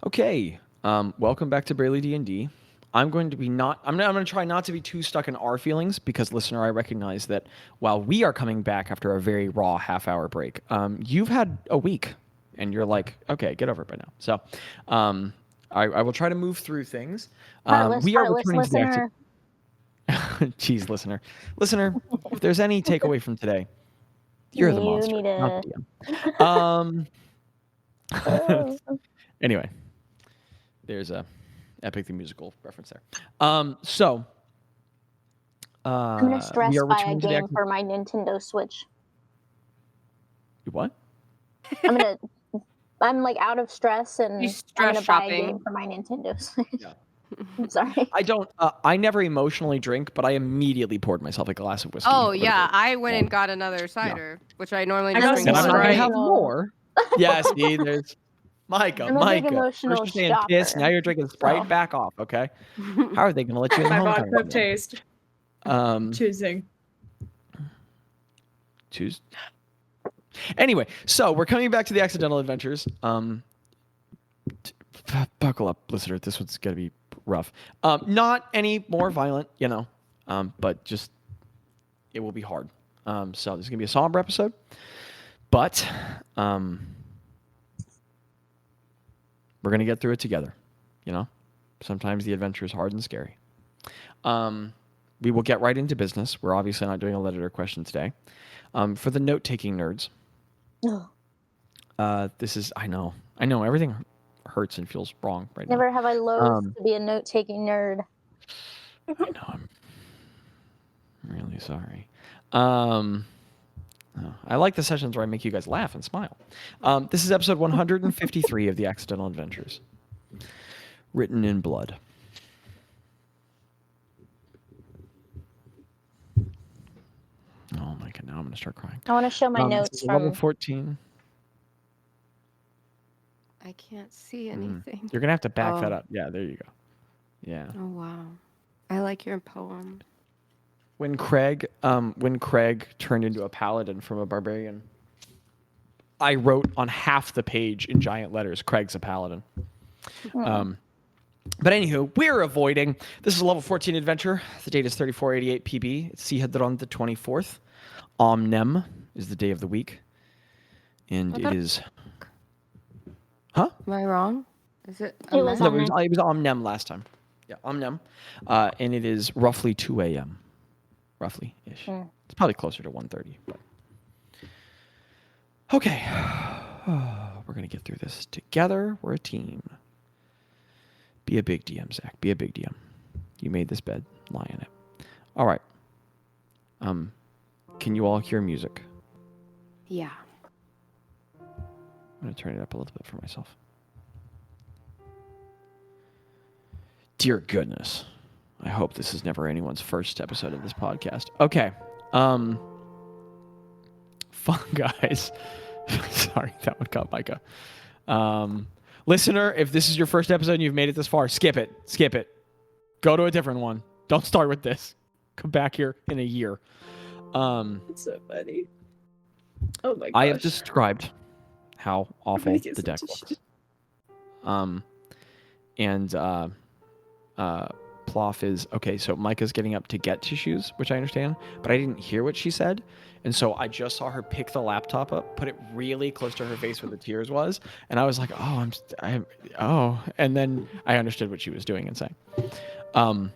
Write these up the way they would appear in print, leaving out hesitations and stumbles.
Okay, welcome back to Barely D&D. I'm going to try not to be too stuck in our feelings because, listener, I recognize that while we are coming back after a very raw half-hour break, you've had a week, and you're like, okay, get over it by now. So, I will try to move through things. We are returning to the listener. Jeez, listener, if there's any takeaway from today, you're the monster, not the DM. Anyway, there's a epic the musical reference there. So I'm gonna we stress are buy a returning to the game for my Nintendo Switch. what? I'm like out of stress and You I'm gonna stress buy a shopping. game for my Nintendo Switch. Yeah. I'm sorry. I don't. I never emotionally drink, but I immediately poured myself a glass of whiskey. Oh yeah, I went and got another cider, which I normally I just got drink. And I'm not gonna Sprite. have more. Yeah, see, there's Micah. I'm a big emotional First you're saying piss, shopper, now you're drinking Sprite. so. Back off, okay? How are they gonna let you in the My homecoming? vodka taste. Choosing. Choose. Anyway, so we're coming back to the accidental adventures. Buckle up, listener. This one's gonna be rough. Not any more violent, but just it will be hard. So this is gonna be a somber episode, but we're gonna get through it together. Sometimes the adventure is hard and scary. We will get right into business. We're obviously not doing a letter or question today. For the note-taking nerds, this is I know everything hurts and feels wrong right Never now. have I loathed to be a note-taking nerd. I know I'm really sorry. I like the sessions where I make you guys laugh and smile. This is episode 153 of the Accidental Adventures, written in blood. Oh my god! Now I'm gonna start crying. I want to show my This notes is level from 14. I can't see anything. You're gonna have to back that up. Yeah, there you go. Yeah. Oh wow, I like your poem. When Craig turned into a paladin from a barbarian, I wrote on half the page in giant letters, "Craig's a paladin." But anywho, we're avoiding. This is a level 14 adventure. The date is 3488 PB. It's Sihadron the 24th. Omnem is the day of the week, and it is. Huh? Am I wrong? Is it? It was No, it was Omnem last time. Yeah, Omnem, and it is roughly 2 a.m. Roughly-ish. It's probably closer to 1:30. But okay, we're gonna get through this together. We're a team. Be a big DM, Zach. Be a big DM. You made this bed. Lie in it. All right. Can you all hear music? Yeah. I'm gonna turn it up a little bit for myself. Dear goodness. I hope this is never anyone's first episode of this podcast. Okay. Fun guys. Sorry, that one got Micah. Listener, if this is your first episode and you've made it this far, skip it. Skip it. Go to a different one. Don't start with this. Come back here in a year. It's so funny. Oh my gosh. I have described how awful the deck looks. Ploff is okay. So Micah's getting up to get tissues, which I understand, but I didn't hear what she said, and so I just saw her pick the laptop up, put it really close to her face where the tears was, and I was like, and then I understood what she was doing and saying. I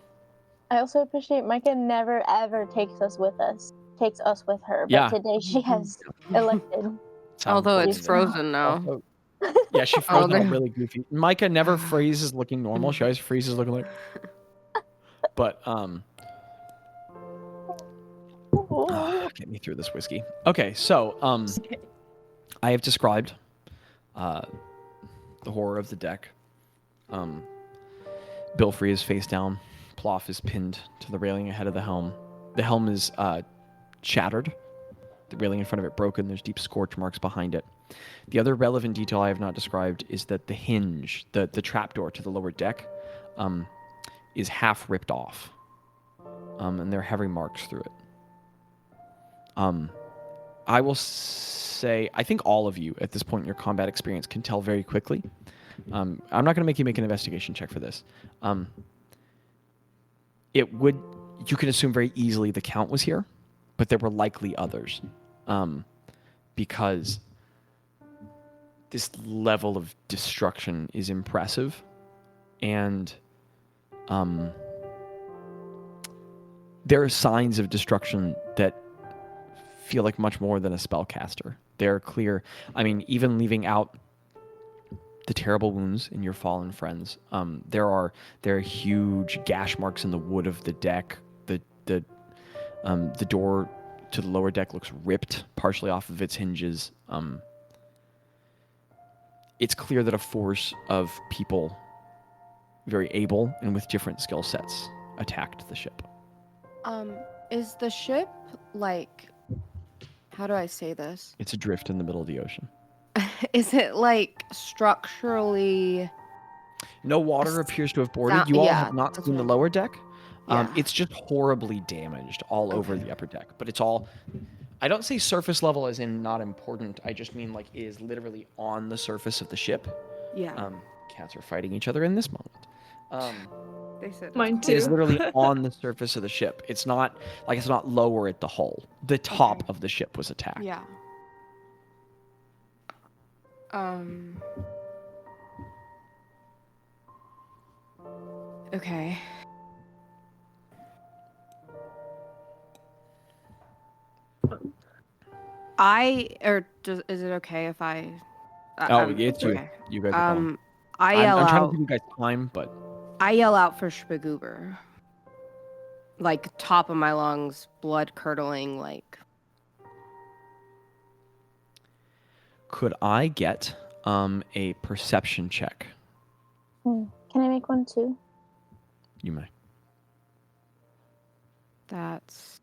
also appreciate Micah never ever takes us with her, but Yeah. today she has elected. Although it's frozen now. Yeah, she froze out really goofy. Micah never freezes looking normal. She always freezes looking like. But get me through this whiskey. Okay, so I have described the horror of the deck. Bilfrey is face down. Ploff is pinned to the railing ahead of the helm. The helm is shattered. The railing in front of it broken. There's deep scorch marks behind it. The other relevant detail I have not described is that the hinge, the trapdoor to the lower deck, is half ripped off. And there are heavy marks through it. I will say, I think all of you at this point in your combat experience can tell very quickly I'm not going to make you make an investigation check for this. It would, you can assume very easily the Count was here, but there were likely others, because this level of destruction is impressive, and there are signs of destruction that feel like much more than a spellcaster. They're clear. I mean, even leaving out the terrible wounds in your fallen friends, there are huge gash marks in the wood of the deck. The door to the lower deck looks ripped partially off of its hinges. It's clear that a force of people, very able and with different skill sets, attacked the ship. Is the ship like? How do I say this? It's adrift in the middle of the ocean. Is it like structurally? No water appears to have boarded. You all have not seen the lower deck. Yeah. It's just horribly damaged all over the upper deck. But it's all, I don't say surface level as in not important. I just mean like it is literally on the surface of the ship. Yeah. Cats are fighting each other in this moment. They said Mine too. It is literally on the surface of the ship. It's not lower at the hull. The top of the ship was attacked. Yeah. Okay. Is it okay if I? It's you. Okay. You guys are going. I yell I'm trying to out. give you guys time, but I yell out for Spagoober. Like top of my lungs, blood curdling, like. could I get a perception check? Can I make one too? You may. That's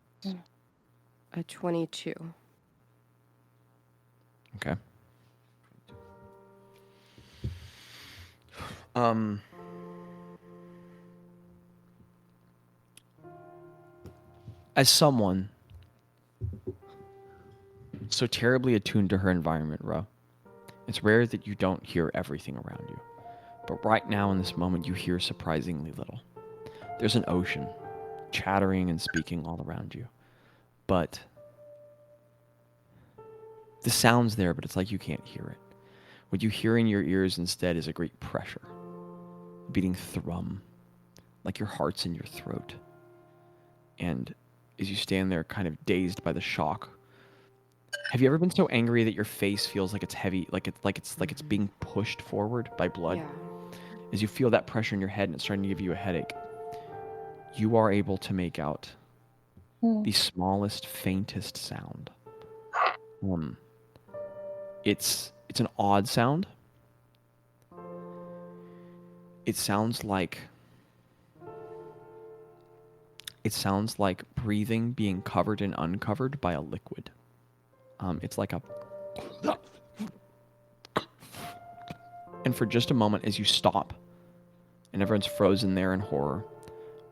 a 22. Okay. As someone so terribly attuned to her environment, Ro, it's rare that you don't hear everything around you. But right now in this moment, you hear surprisingly little. There's an ocean, chattering and speaking all around you. But the sound's there, but it's like you can't hear it. What you hear in your ears instead is a great pressure, beating thrum, like your heart's in your throat. And as you stand there kind of dazed by the shock, have you ever been so angry that your face feels like it's heavy, like it's being pushed forward by blood? Yeah. As you feel that pressure in your head and it's starting to give you a headache, you are able to make out the smallest, faintest sound. It's an odd sound. It sounds like breathing being covered and uncovered by a liquid. It's like a... And for just a moment, as you stop, and everyone's frozen there in horror,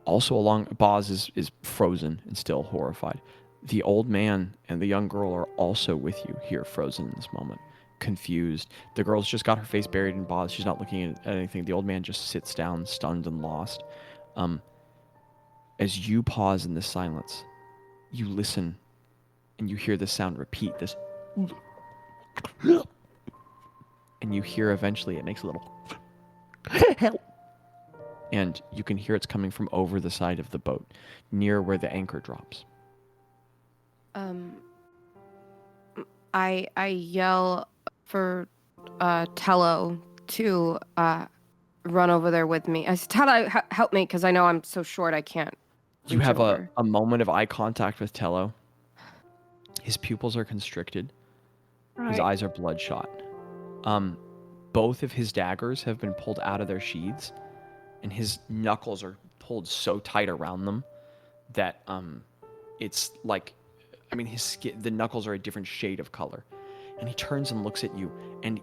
also along, Bazz is frozen and still horrified. The old man and the young girl are also with you here, frozen in this moment, confused. The girl's just got her face buried in Bazz. She's not looking at anything. The old man just sits down, stunned and lost. As you pause in this silence, you listen, and you hear the sound repeat, this... And you hear eventually it makes a little... And you can hear it's coming from over the side of the boat, near where the anchor drops. I yell for Tello to run over there with me. I said, Tello, help me, because I know I'm so short I can't. You have a moment of eye contact with Tello. His pupils are constricted. Right. His eyes are bloodshot. Both of his daggers have been pulled out of their sheaths, and his knuckles are pulled so tight around them that it's like, I mean, his skin, the knuckles are a different shade of color. And he turns and looks at you, and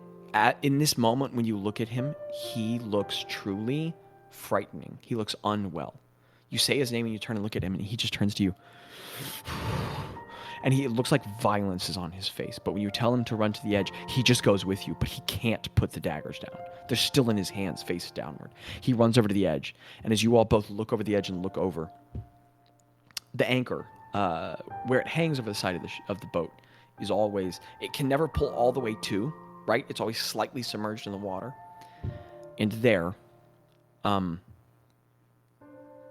in this moment when you look at him, he looks truly frightening. He looks unwell. You say his name and you turn and look at him, and he just turns to you. and it looks like violence is on his face. But when you tell him to run to the edge, he just goes with you, but he can't put the daggers down. They're still in his hands, face downward. He runs over to the edge, and as you all both look over the edge and look over, the anchor, where it hangs over the side of the boat, is always, it can never pull all the way to, right? It's always slightly submerged in the water. And there,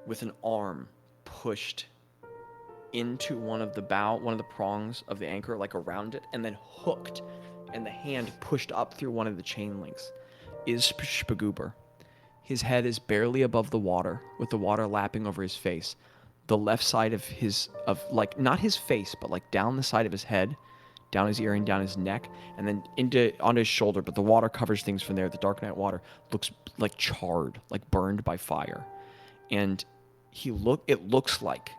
with an arm pushed into one of the prongs of the anchor, like around it, and then hooked, and the hand pushed up through one of the chain links, is Spagoober. His head is barely above the water, with the water lapping over his face. The left side of not his face, but like down the side of his head, down his ear and down his neck, and then onto his shoulder, but the water covers things from there. The dark night water looks like charred, like burned by fire. And it looks like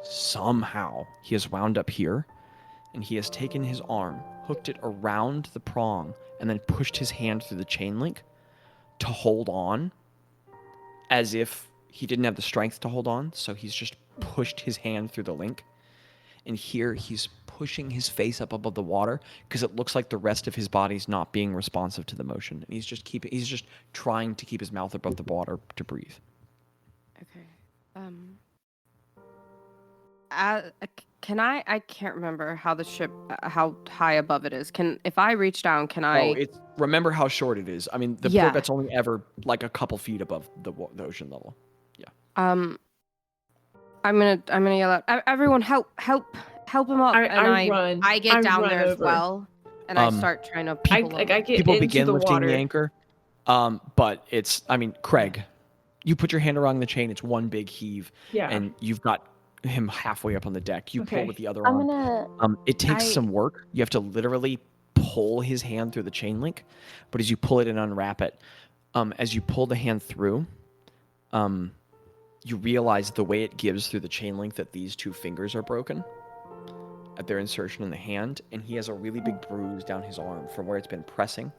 somehow he has wound up here, and he has taken his arm, hooked it around the prong, and then pushed his hand through the chain link to hold on, as if he didn't have the strength to hold on, so he's just pushed his hand through the link. And here he's pushing his face up above the water because it looks like the rest of his body's not being responsive to the motion. And he's just trying to keep his mouth above the water to breathe. Okay. Can I can't remember how the ship, how high above it is. If I reach down, can I? Oh, remember how short it is. I mean, the Corvette's only ever like a couple feet above the ocean level. Yeah. I'm gonna yell out, everyone help him up. I get down there as well, and I start trying to people begin lifting the anchor. But Craig, you put your hand around the chain, it's one big heave. Yeah. And you've got him halfway up on the deck. You pull with the other arm. It takes some work. You have to literally pull his hand through the chain link, but as you pull it and unwrap it, as you pull the hand through, you realize the way it gives through the chain link that these two fingers are broken at their insertion in the hand, and he has a really big bruise down his arm from where it's been pressing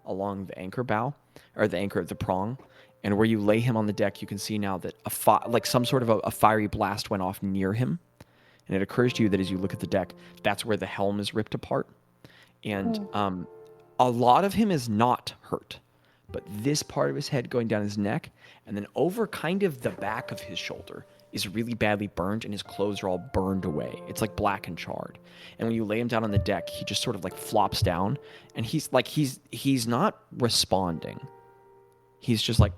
along the anchor bow, or the anchor of the prong. And where you lay him on the deck, you can see now that some sort of a fiery blast went off near him. And it occurs to you that as you look at the deck, that's where the helm is ripped apart. And a lot of him is not hurt, but this part of his head going down his neck and then over kind of the back of his shoulder is really badly burned, and his clothes are all burned away. It's like black and charred. And when you lay him down on the deck, he just sort of like flops down, and he's not responding. He's just like,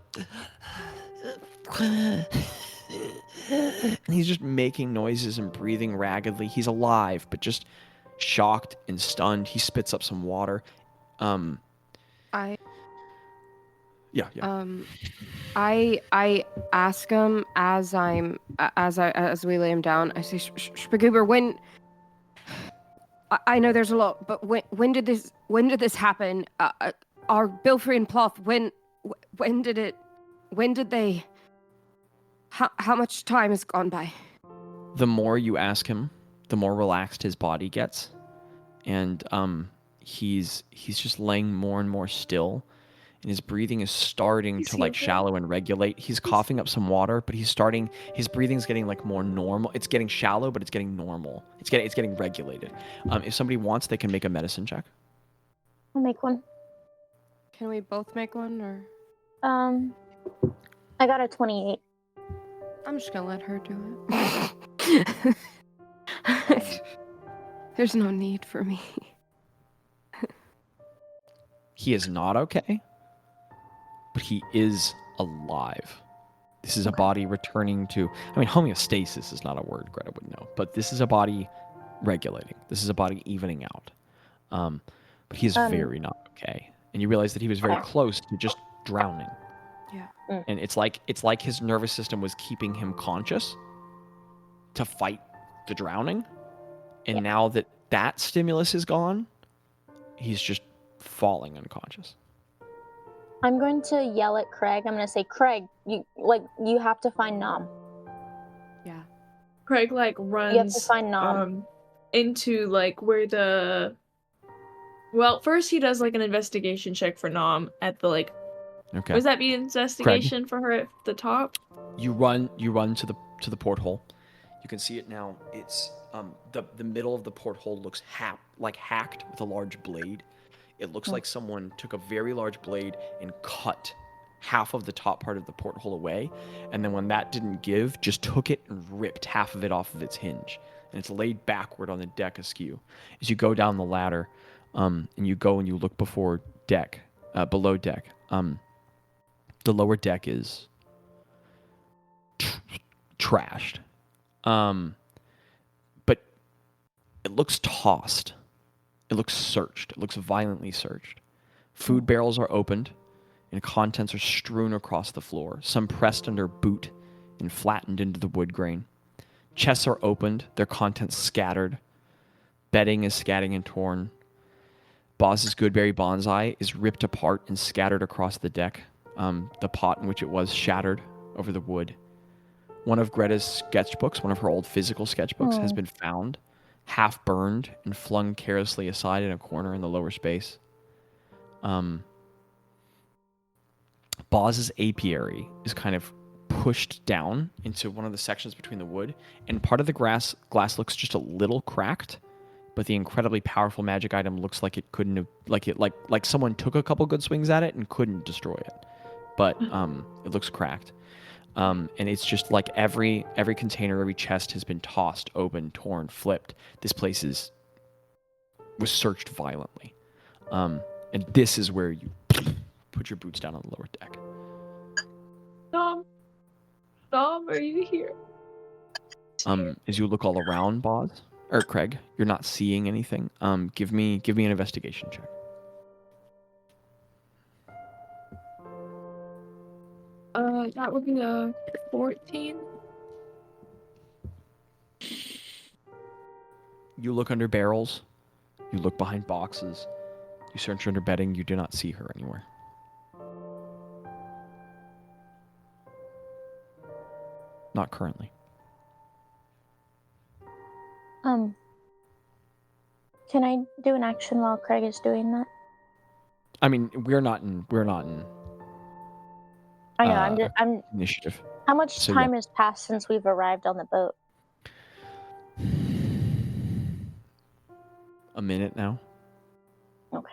and he's just making noises and breathing raggedly. He's alive, but just shocked and stunned. He spits up some water. I ask him as we lay him down. I say, Spagoober, when I know there's a lot, but when did this happen? Our Bilfrey and Ploth, when did they? How much time has gone by? The more you ask him, the more relaxed his body gets, and he's just laying more and more still. And his breathing is starting to shallow and regulate. He's coughing up some water, but his breathing's getting like more normal. It's getting shallow, but it's getting normal. It's getting regulated. If somebody wants, they can make a medicine check. I'll make one. Can we both make one, or? I got a 28. I'm just gonna let her do it. There's no need for me. He is not okay, but he is alive. This is a body returning to, homeostasis is not a word Greta would know, but this is a body regulating. This is a body evening out. But he is very not okay. And you realize that he was very close to just drowning. Yeah. And it's like his nervous system was keeping him conscious to fight the drowning. And now that stimulus is gone, he's just falling unconscious. I'm going to yell at Craig. I'm going to say, Craig, you have to find Nom. Yeah. Craig runs you have to find Nom. Into where the... Well, first he does an investigation check for Nom at the Okay. Was that be investigation Craig, for her at the top? You run to the porthole. You can see it now. It's the middle of the porthole looks hacked with a large blade. It looks like someone took a very large blade and cut half of the top part of the porthole away, and then when that didn't give, just took it and ripped half of it off of its hinge, and it's laid backward on the deck askew. As you go down the ladder, and you go and you look below deck, the lower deck is trashed, but it looks tossed. It looks searched. It looks violently searched. Food barrels are opened, and contents are strewn across the floor, some pressed under boot and flattened into the wood grain. Chests are opened, their contents scattered. Bedding is scattered and torn. Bazz's Goodberry bonsai is ripped apart and scattered across the deck. The pot in which it was shattered over the wood. One of Gretta's sketchbooks, one of her old physical sketchbooks, has been found, half burned and flung carelessly aside in a corner in the lower space. Bazz's apiary is kind of pushed down into one of the sections between the wood, and part of the glass looks just a little cracked, but the incredibly powerful magic item looks like it couldn't have, like someone took a couple good swings at it and couldn't destroy it, but it looks cracked. And it's just like every container, every chest has been tossed, open, torn, flipped. This place was searched violently. And this is where you put your boots down on the lower deck. Nom, are you here? As you look all around, Bazz, or Craig, you're not seeing anything. Give me an investigation check. That would be a 14. You look under barrels. You look behind boxes. You search under bedding. You do not see her anywhere. Not currently. Can I do an action while Craig is doing that? I mean, we're not in. I know. I'm. Initiative. How much So, time has passed since we've arrived on the boat? A minute now. Okay.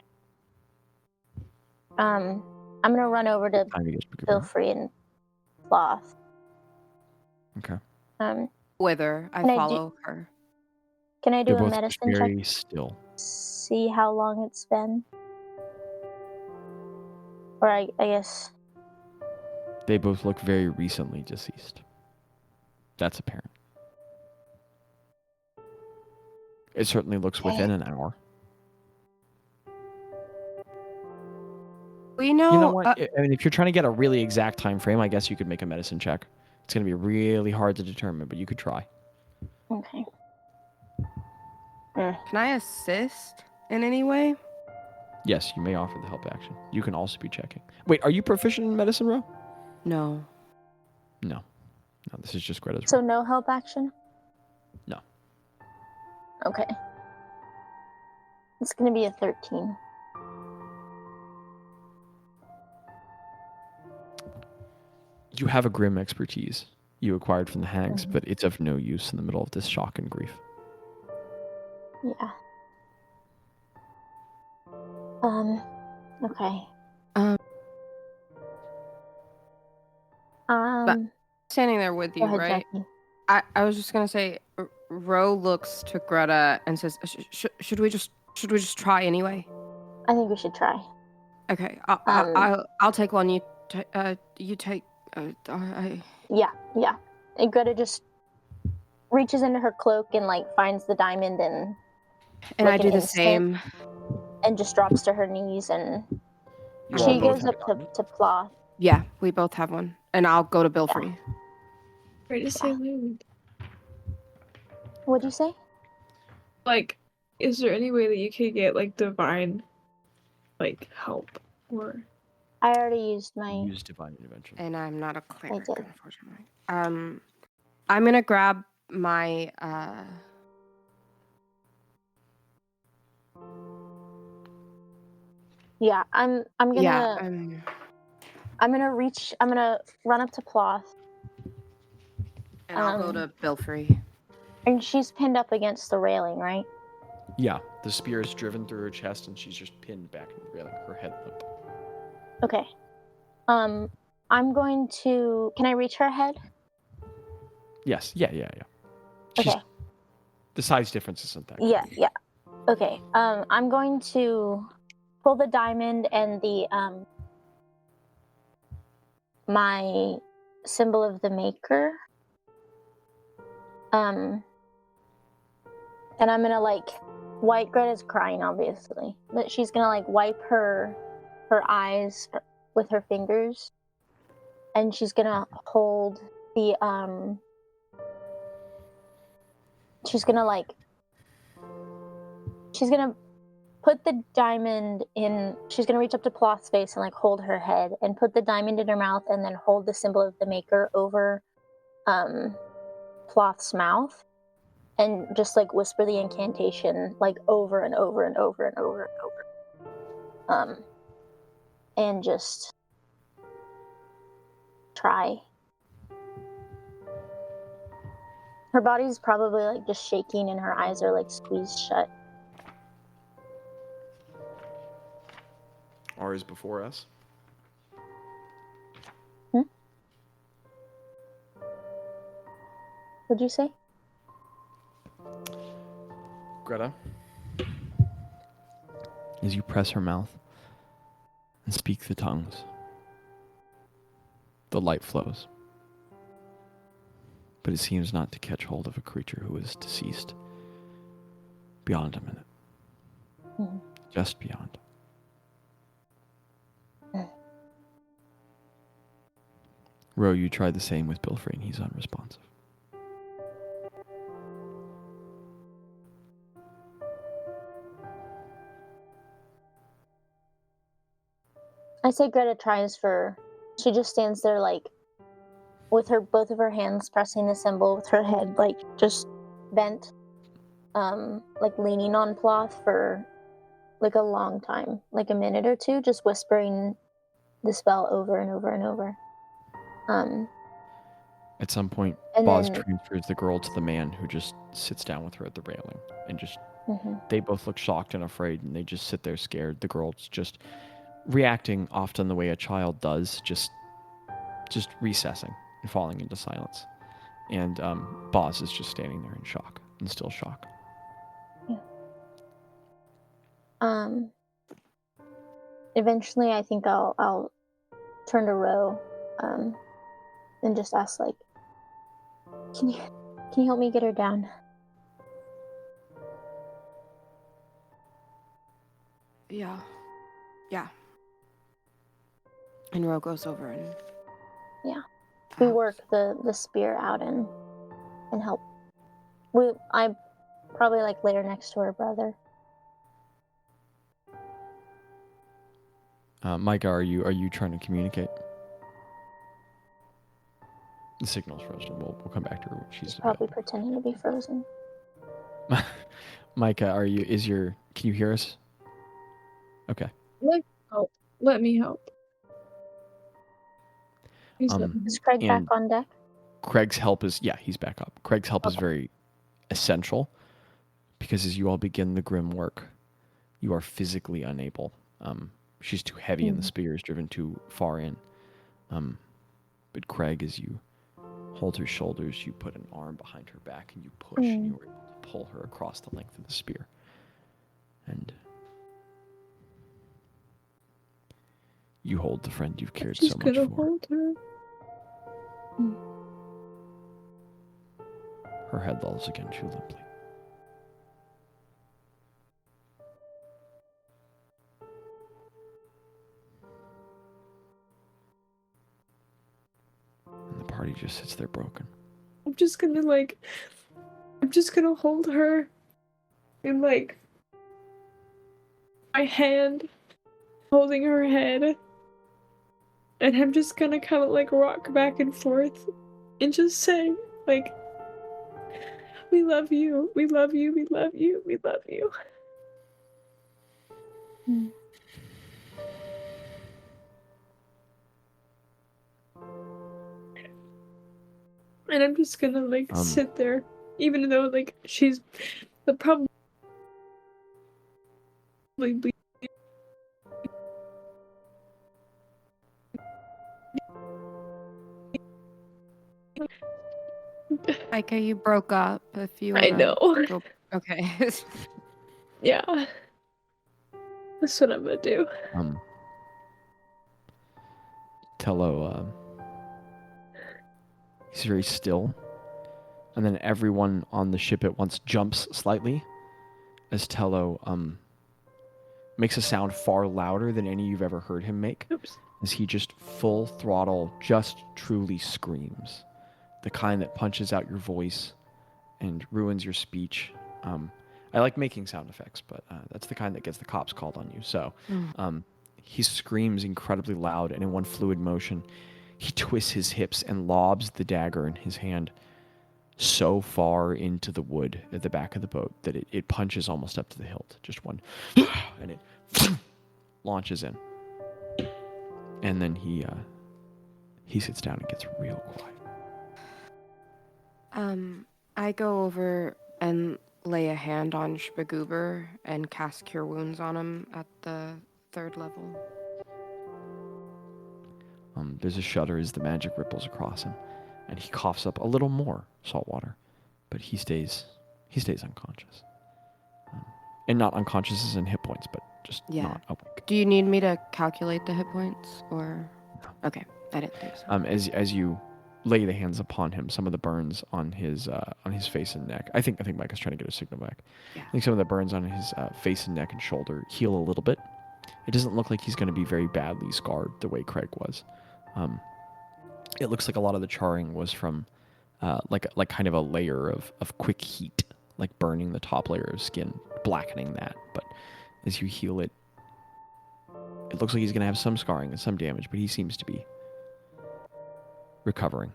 I'm gonna run over to Time to get to Bilfrey and Cloth. Okay. Wither, I Can I follow her. Can I do They're a both medicine check? very still. See how long it's been? Or I guess. They both look very recently deceased. That's apparent. It certainly looks within an hour. We know. You know what? I mean, if you're trying to get a really exact time frame, I guess you could make a medicine check. It's going to be really hard to determine, but you could try. Okay. Can I assist in any way? Yes, you may offer the help action. You can also be checking. Wait, are you proficient in medicine, Ro? No. No, this is just Gretta's. So no help action? No. Okay. It's gonna be a 13. You have a grim expertise you acquired from the hags, but it's of no use in the middle of this shock and grief. Yeah. Okay. Standing there with you, Go ahead, right? Jackie. I was just gonna say, Ro looks to Gretta and says, "Should we just try anyway?" I think we should try. Okay, I'll take one. You take. Yeah. And Greta just reaches into her cloak and finds the diamond and I do the instant, same. and just drops to her knees and You she all both goes have up to Ploth. Yeah, we both have one, and I'll go to Bilfrey. Great to say mood. What'd you say? Is there any way that you could get divine help or? I already used my. Use divine intervention. And I'm not a cleric, did. unfortunately. I'm gonna grab my Yeah, I'm gonna. Yeah. I'm gonna run up to Ploth. And I'll go to Bilfrey. And she's pinned up against the railing, right? Yeah, the spear is driven through her chest, and she's just pinned back in the railing, her head limp. Okay. I'm going to... Can I reach her head? Yes, yeah. She's, Okay. the size difference isn't that Yeah, great. yeah. Okay. I'm going to pull the diamond and the my symbol of the maker. And I'm gonna wipe. Greta's crying, obviously, but she's gonna wipe her eyes with her fingers, and she's gonna hold the She's gonna put the diamond in. She's gonna reach up to Ploth's face and hold her head and put the diamond in her mouth, and then hold the symbol of the maker over Ploth's mouth, and just whisper the incantation over and over and over and over and over. And just try. Her body's probably just shaking and her eyes are squeezed shut. R is before us. What'd you say? Greta, as you press her mouth and speak the tongues, the light flows, but it seems not to catch hold of a creature who is deceased beyond a minute. Mm-hmm. Just beyond. Ro, you tried the same with Bilfrey and he's unresponsive. I say Greta tries for... She just stands there with both of her hands pressing the symbol with her head just bent, leaning on Ploth for a long time, a minute or two, just whispering the spell over and over and over. At some point, Bazz transfers the girl to the man who just sits down with her at the railing and just... Mm-hmm. They both look shocked and afraid, and they just sit there scared. The girl's just reacting often the way a child does, just recessing and falling into silence. And Bazz is just standing there in shock, in still shock. Yeah. Eventually, I think I'll turn to Ro, and just ask can you help me get her down? Yeah. And Ro goes over and... Yeah. We work the spear out and help. I probably lay her next to her brother. Mika, are you trying to communicate? The signal's frozen. We'll come back to her when she's probably pretending to be frozen. Mika, can you hear us? Okay. Let me help. Is Craig back on deck? Craig's help is... Yeah, he's back up. Craig's help is very essential, because as you all begin the grim work, you are physically unable. She's too heavy and the spear is driven too far in. But Craig, as you hold her shoulders, you put an arm behind her back and you push, and you were able to pull her across the length of the spear. And you hold the friend you've cared so much for. Hold her. Her head lolls again too limply. And the party just sits there broken. I'm just gonna hold her in my hand, holding her head, and I'm just gonna kind of rock back and forth and just say we love you, we love you, we love you, we love you. And I'm just gonna sit there Even though, like, she's probably Micah, you broke up. If you I wanna know. go, okay. Yeah. That's what I'm gonna do. Tello, he's very still. And then everyone on the ship at once jumps slightly as Tello makes a sound far louder than any you've ever heard him make. Oops. As he just full throttle, just truly screams. The kind that punches out your voice and ruins your speech. I like making sound effects, but that's the kind that gets the cops called on you. So he screams incredibly loud, and in one fluid motion, he twists his hips and lobs the dagger in his hand so far into the wood at the back of the boat that it punches almost up to the hilt. Just one. And it launches in. And then he sits down and gets real quiet. I go over and lay a hand on Shpagoober and cast Cure Wounds on him at the 3rd level. There's a shudder as the magic ripples across him, and he coughs up a little more salt water, but he stays unconscious. And not unconscious as in hit points, but just not awake. Do you need me to calculate the hit points, or? No. Okay, I didn't think so. As you lay the hands upon him, some of the burns on his face and neck. I think Micah's trying to get a signal back. Yeah. I think some of the burns on his face and neck and shoulder heal a little bit. It doesn't look like he's going to be very badly scarred the way Craig was. It looks like a lot of the charring was from like kind of a layer of quick heat, like burning the top layer of skin, blackening that. But as you heal it, it looks like he's going to have some scarring and some damage, but he seems to be recovering.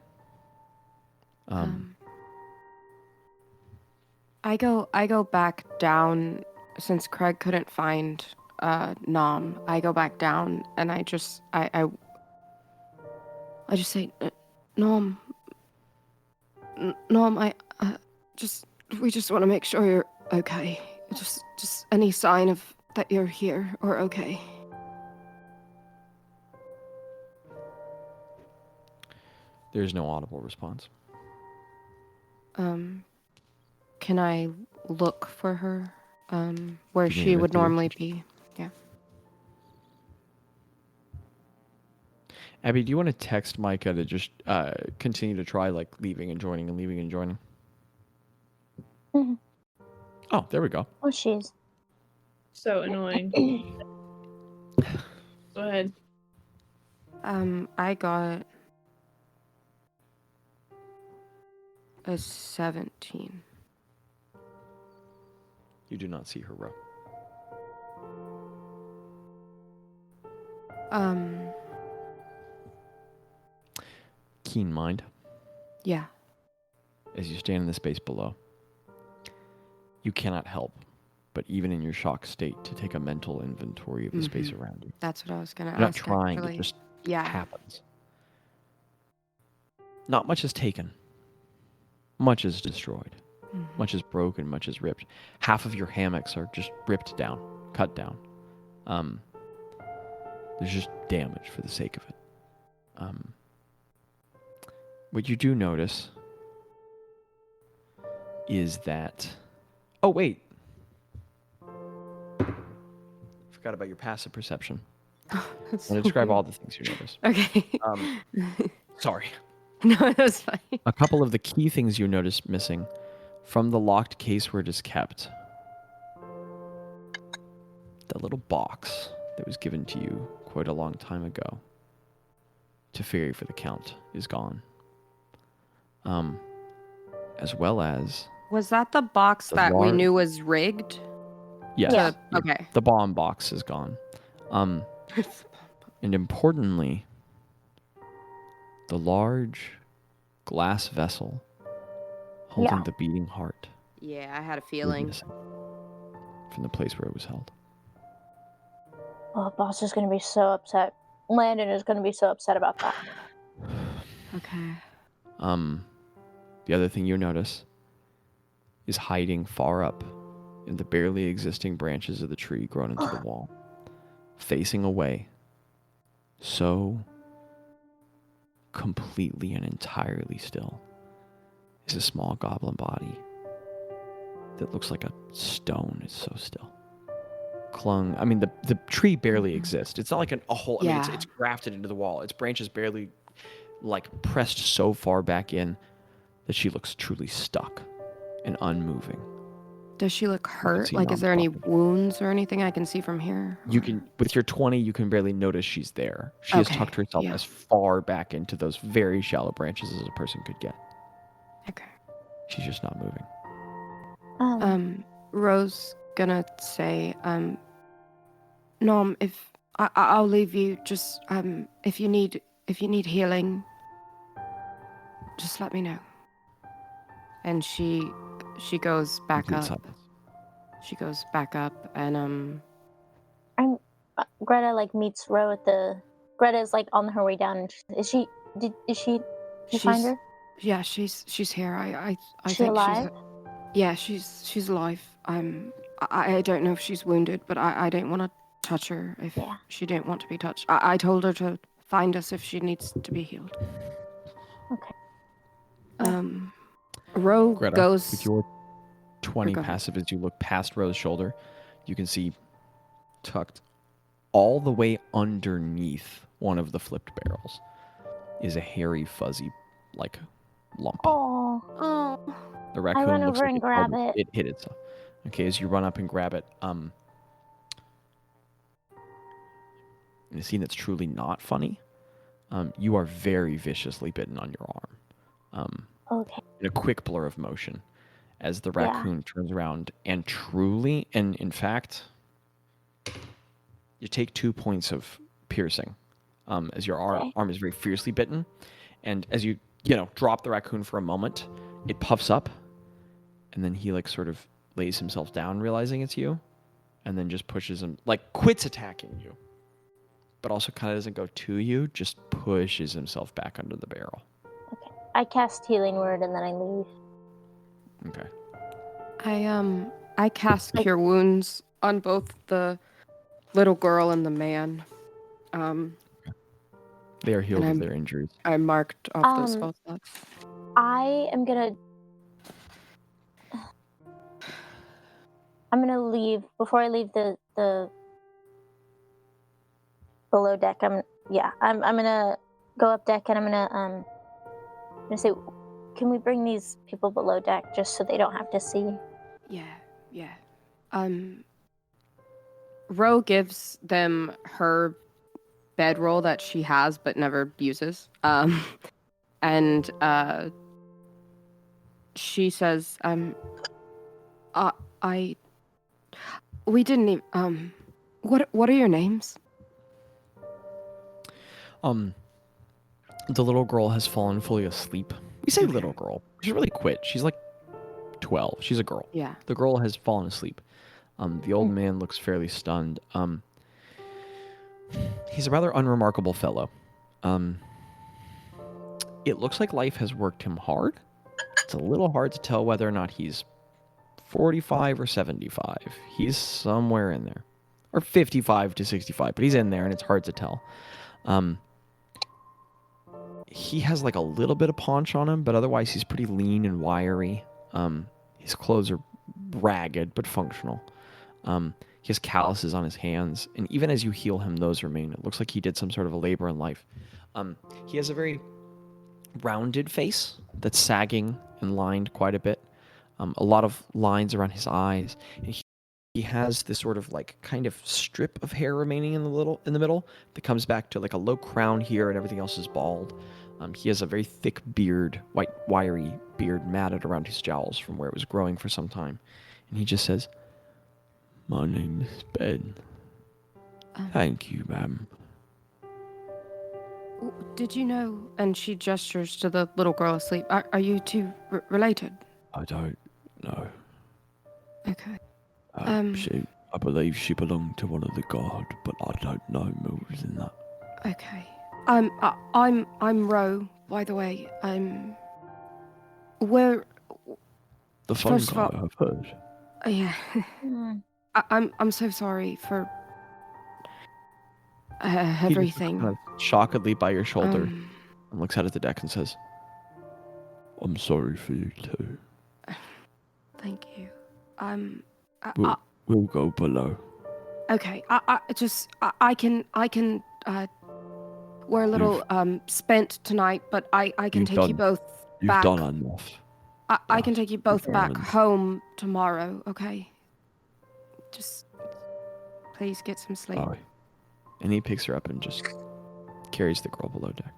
I go back down since Craig couldn't find Nom. I go back down and I just say, Nom, we just want to make sure you're okay. Just any sign of that you're here or okay. There's no audible response. Can I look for her? Where Give me she an would normally investigation. be? Yeah. Abby, do you want to text Micah to just continue to try like leaving and joining and leaving and joining? Mhm. Oh, there we go. Oh, jeez. So annoying. Go ahead. I got a 17. You do not see her row. Keen mind. Yeah. As you stand in the space below, you cannot help but even in your shock state to take a mental inventory of the space around you. That's what I was gonna You're not ask. trying, actually. it just Yeah. happens. Not much is taken. Much is destroyed. Much is broken, much is ripped. Half of your hammocks are just ripped down, cut down. There's just damage for the sake of it. What you do notice is that... Oh, wait. Forgot about your passive perception. I'm going to describe all the things you notice. Okay. Sorry. No, that's fine. A couple of the key things you notice missing from the locked case where it is kept. The little box that was given to you quite a long time ago to ferry for the Count is gone. As well as... Was that the box that we knew was rigged? Yes. Yeah. Okay. The bomb box is gone. And importantly, the large glass vessel holding the beating heart Yeah, I had a is feeling. missing from the place where it was held. Oh, boss is going to be so upset. Landon is going to be so upset about that. Okay. The other thing you notice is hiding far up in the barely existing branches of the tree grown into the wall, facing away, so completely and entirely still, is a small goblin body that looks like a stone. It's so still. Clung. I mean, the tree barely exists. It's not like a whole. I mean, it's grafted into the wall. Its branches barely, like, pressed so far back in that she looks truly stuck and unmoving. Does she look hurt? Like, is there any wounds or anything I can see from here? You can, with your 20, you can barely notice she's there. She has tucked herself as far back into those very shallow branches as a person could get. Okay. She's just not moving. Rose gonna say, Nom, if I'll leave you. Just if you need healing, just let me know. And she goes back up. She goes back up and Greta like meets Ro at the. Greta is like on her way down. And did you find her? Yeah, she's here. I she think alive? She's alive. I don't know if she's wounded, but I don't want to touch her if she didn't want to be touched. I told her to find us if she needs to be healed. Okay. Ro Greta, goes with your 20 passive. As you look past Ro's shoulder, you can see tucked all the way underneath one of the flipped barrels is a hairy, fuzzy, like, lump. Oh. The raccoon I run looks over like and grab it. It hit itself. Okay, as you run up and grab it, in a scene that's truly not funny, you are very viciously bitten on your arm. Okay. In a quick blur of motion, as the raccoon turns around and truly, and in fact, you take 2 points of piercing, as your arm is very fiercely bitten, and as you drop the raccoon for a moment, it puffs up, and then he like sort of lays himself down, realizing it's you, and then just pushes him, like quits attacking you, but also kind of doesn't go to you, just pushes himself back under the barrel. Okay. I cast Healing Word and then I leave. Okay. I cast Cure Wounds on both the little girl and the man. They are healed of their injuries. I marked off those spell slots. I'm gonna leave before I leave the below deck. I'm gonna go up deck and I'm gonna say, can we bring these people below deck just so they don't have to see? Yeah. Ro gives them her bedroll that she has but never uses. And she says, we didn't even, what are your names? The little girl has fallen fully asleep. We say little girl. She's really quit. She's like 12. She's a girl. Yeah. The girl has fallen asleep. The old man looks fairly stunned. He's a rather unremarkable fellow. It looks like life has worked him hard. It's a little hard to tell whether or not he's 45 or 75. He's somewhere in there. Or 55 to 65, but he's in there and it's hard to tell. He has like a little bit of paunch on him, but otherwise he's pretty lean and wiry. His clothes are ragged but functional. He has calluses on his hands, and even as you heal him, those remain. It looks like he did some sort of a labor in life. He has a very rounded face that's sagging and lined quite a bit. A lot of lines around his eyes. And he has this sort of like kind of strip of hair remaining in the middle that comes back to like a low crown here, and everything else is bald. He has a very thick beard, white, wiry beard matted around his jowls from where it was growing for some time. And he just says, "My name is Ben. Thank you, ma'am." Did you know? And she gestures to the little girl asleep. Are you two related? I don't know. Okay. I believe she belonged to one of the guard, but I don't know more than that. Okay. I'm Ro, by the way. The fun First of guy, all- I've heard. Yeah. Mm. I'm so sorry for He just looks everything. kind of shockedly by your shoulder Um, and looks out at the deck and says, I'm sorry for you too. thank you. I, We'll go below. okay. I can we're a little spent tonight, but I can You've take you done- both You've back. done enough. I can take you both back Darling. home tomorrow, okay? Just please get some sleep. Aye. and he picks her up and just carries the girl below deck.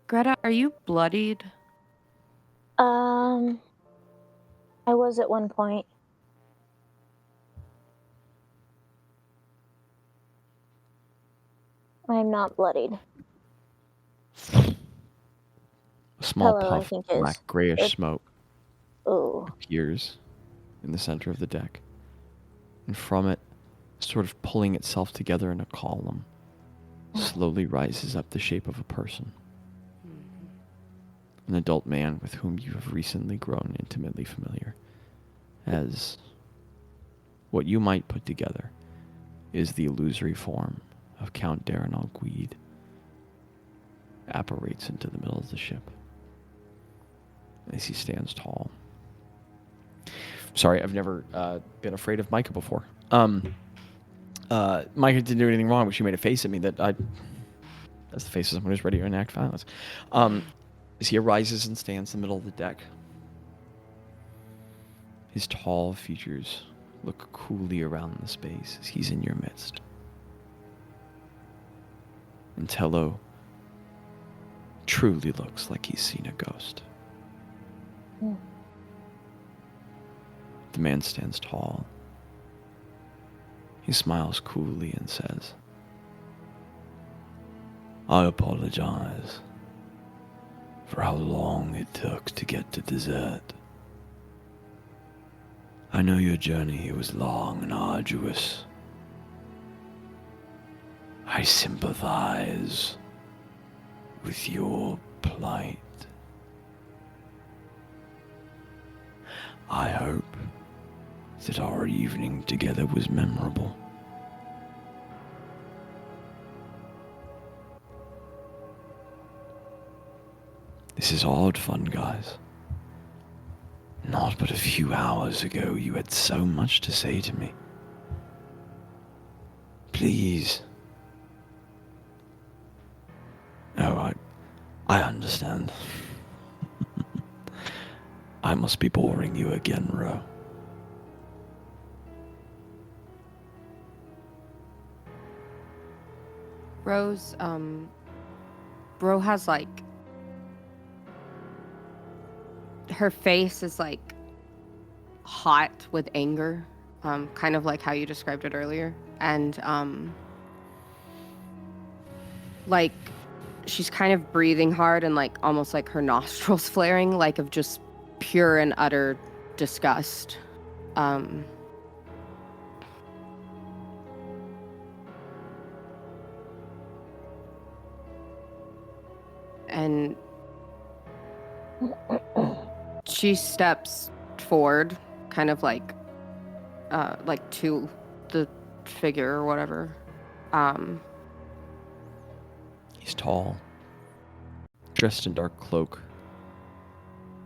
Greta, are you bloodied? I was at one point. I'm not bloodied. A small Hello, I puff think of is- black grayish it- smoke Ooh. appears in the center of the deck. And from it, sort of pulling itself together in a column, slowly rises up the shape of a person. An adult man with whom you have recently grown intimately familiar, as what you might put together is the illusory form of Count Darenal Gweed apparates into the middle of the ship as he stands tall. Sorry, I've never been afraid of Micah before. Micah didn't do anything wrong, but she made a face at me that's the face of someone who's ready to enact violence. As he arises and stands in the middle of the deck, his tall features look coolly around the space as he's in your midst. And Tello truly looks like he's seen a ghost. Hmm. The man stands tall. He smiles coolly and says, I apologize for how long it took to get to desert. I know your journey was long and arduous. I sympathize with your plight. I hope that our evening together was memorable. This is odd fun, guys. Not but a few hours ago, you had so much to say to me. Please. Oh, I understand. I must be boring you again, Ro. Rose, Bro has like her face is like hot with anger, kind of like how you described it earlier, and like she's kind of breathing hard and like almost like her nostrils flaring, like of just pure and utter disgust. And she steps forward, kind of like to the figure or whatever. he's tall, dressed in dark cloak.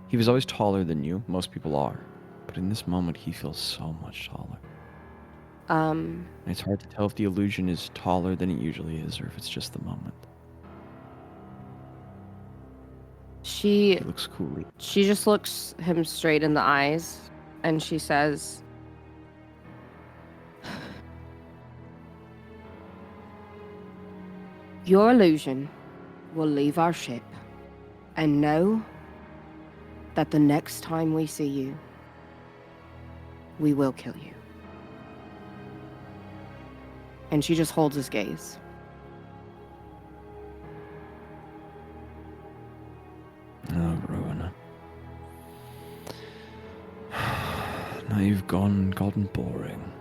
He was always taller than you, most people are, but in this moment he feels so much taller. And it's hard to tell if the illusion is taller than it usually is or if it's just the moment. She He looks coolly. She just looks him straight in the eyes and she says, "Your illusion will leave our ship, and know that the next time we see you, we will kill you." And she just holds his gaze. Now you've gotten boring.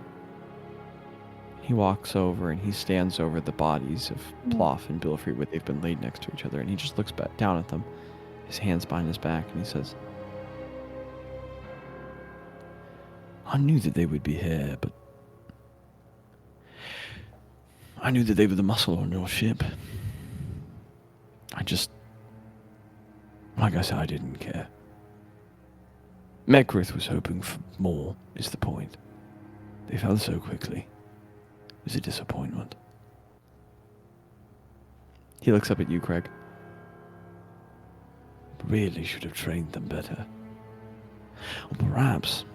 He walks over and he stands over the bodies of Ploff and Bilfrey where they've been laid next to each other, and he just looks back down at them, his hands behind his back, and he says, I knew that they would be here, but I knew that they were the muscle on your ship. Like I said, I didn't care. Megrith was hoping for more, is the point. They fell so quickly. It was a disappointment. he looks up at you, Craig. Really should have trained them better. Or perhaps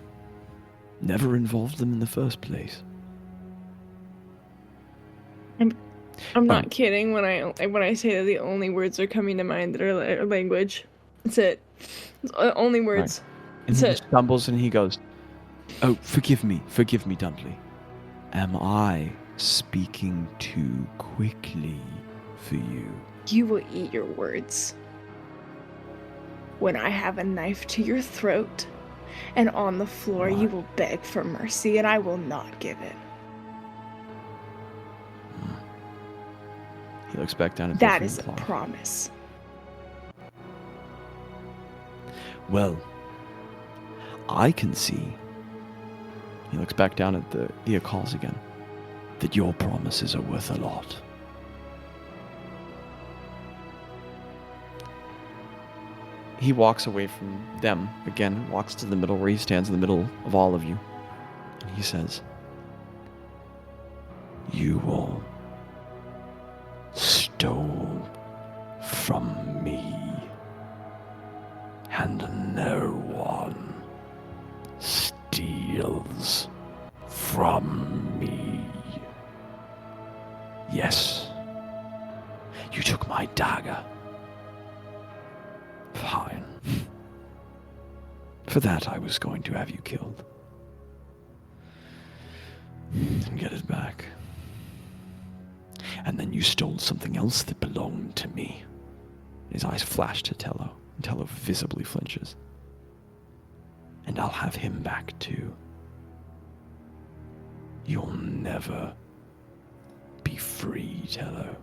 never involved them in the first place. I'm not kidding when I say that the only words that are coming to mind that are language. That's it. It's only words. Right. And That's he it. stumbles and he goes, Oh, forgive me, Dudley. Am I speaking too quickly for you? You will eat your words. When I have a knife to your throat, and on the floor you will beg for mercy, and I will not give it. he looks back down at That Bilfrey is a and Ploff. promise. Well, I can see He looks back down at the Akals again. that your promises are worth a lot. He walks away from them again, walks to the middle where he stands in the middle of all of you. And he says, You all stole from me, and no one steals from me. Yes, you took my dagger. Fine. For that, I was going to have you killed. And get it back. And then you stole something else that belonged to me. his eyes flash to Tello, and Tello visibly flinches. And I'll have him back too. You'll never be free, Tello.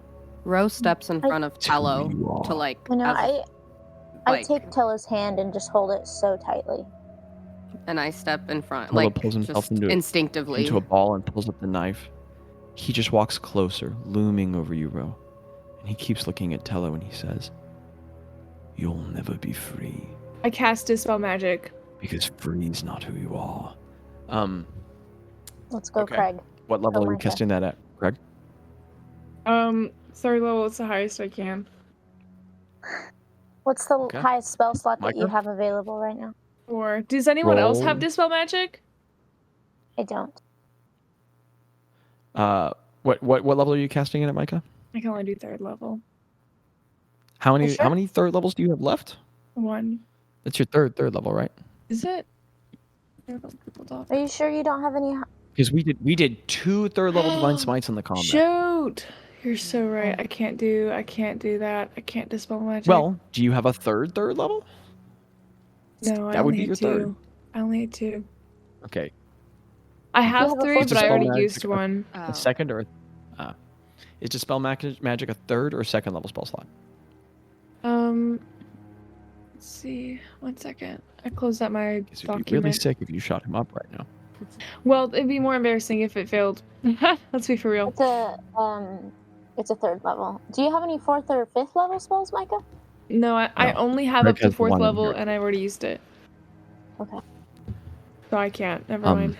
Rose steps in front of Tello you are. to like. You know, as- I like- take Tella's hand and just hold it so tightly. and I step in front, Tello like pulls himself just into it- instinctively. into a ball and pulls up the knife. He just walks closer, looming over you, Ro. And he keeps looking at Tello and he says, You'll never be free. I cast Dispel Magic. Because free's not who you are. Let's go, Okay. Craig. What level Oh are my you casting that at, Craig? Third level is the highest I can. What's the Okay. highest spell slot that you Micah? have available right now? Or does anyone else have Roll. Dispel Magic? I don't. What level are you casting it at, Micah? I can only do third level. How many sure? how many third levels do you have left? 1. That's your third level, right? Is it? Third level people talk. Are you sure you don't have any? Because we did 2 third level divine smites in the combat. Shoot! You're so right. I can't do that. I can't Dispel Magic. Well, do you have a third level? no, I that would only be had your 2. third. I only had 2. Okay. I have have a 3, full but I Dispel already Magic. used one. Oh. A second or is Dispel Magic a third or second level spell slot? Let's see. 1 second. I closed out my Because it'd be document. really sick if you shot him up right now. Well, it'd be more embarrassing if it failed. Let's be for real. It's a third level. Do you have any fourth or fifth level spells, Micah? No, I No. only have Greg up to has 4th one in level, here. and I've already used it. Okay. So I can't. Never Um, mind.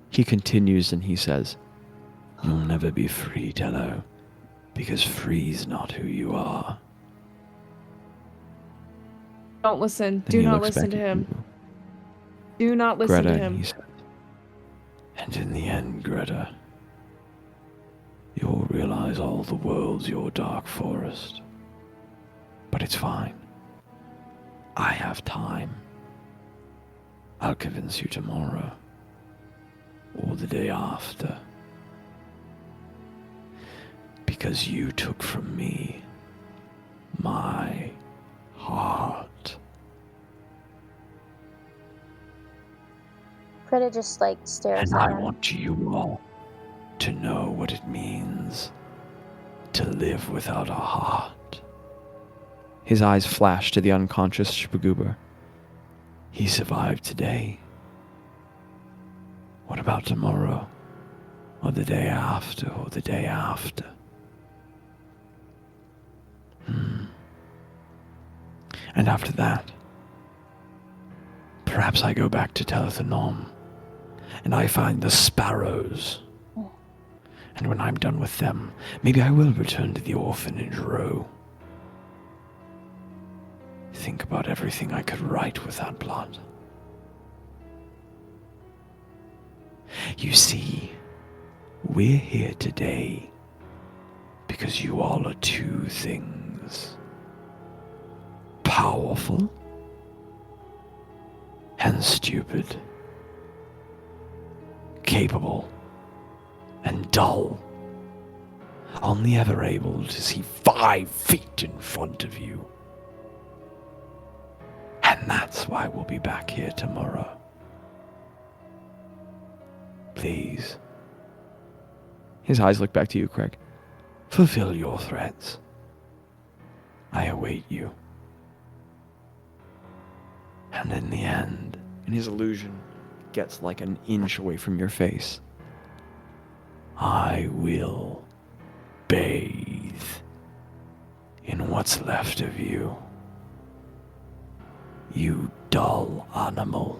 He continues and he says, You'll never be free, Tello. Because free's not who you are. Don't listen. then Do he not looks listen back to at him. you, Do not listen Greta, to and him. he says, And in the end, Greta, you'll realize all the world's your dark forest. But it's fine. I have time. I'll convince you tomorrow. Or the day after. Because you took from me my heart. Greta just like stares And at I him. want you all to know what it means to live without a heart. His eyes flash to the unconscious Shpaguber. He survived today. What about tomorrow? Or the day after, or the day after? And after that, perhaps I go back to Telethanom, and I find the sparrows. And when I'm done with them, maybe I will return to the orphanage row. Think about everything I could write with that blood. You see, we're here today because you all are two things. Powerful and stupid. Capable and dull. Only ever able to see 5 feet in front of you. And that's why we'll be back here tomorrow. Please. His eyes look back to you, Craig. Fulfill your threats. I await you. And in the end, And his illusion gets like an inch away from your face. I will bathe in what's left of you. You dull animal.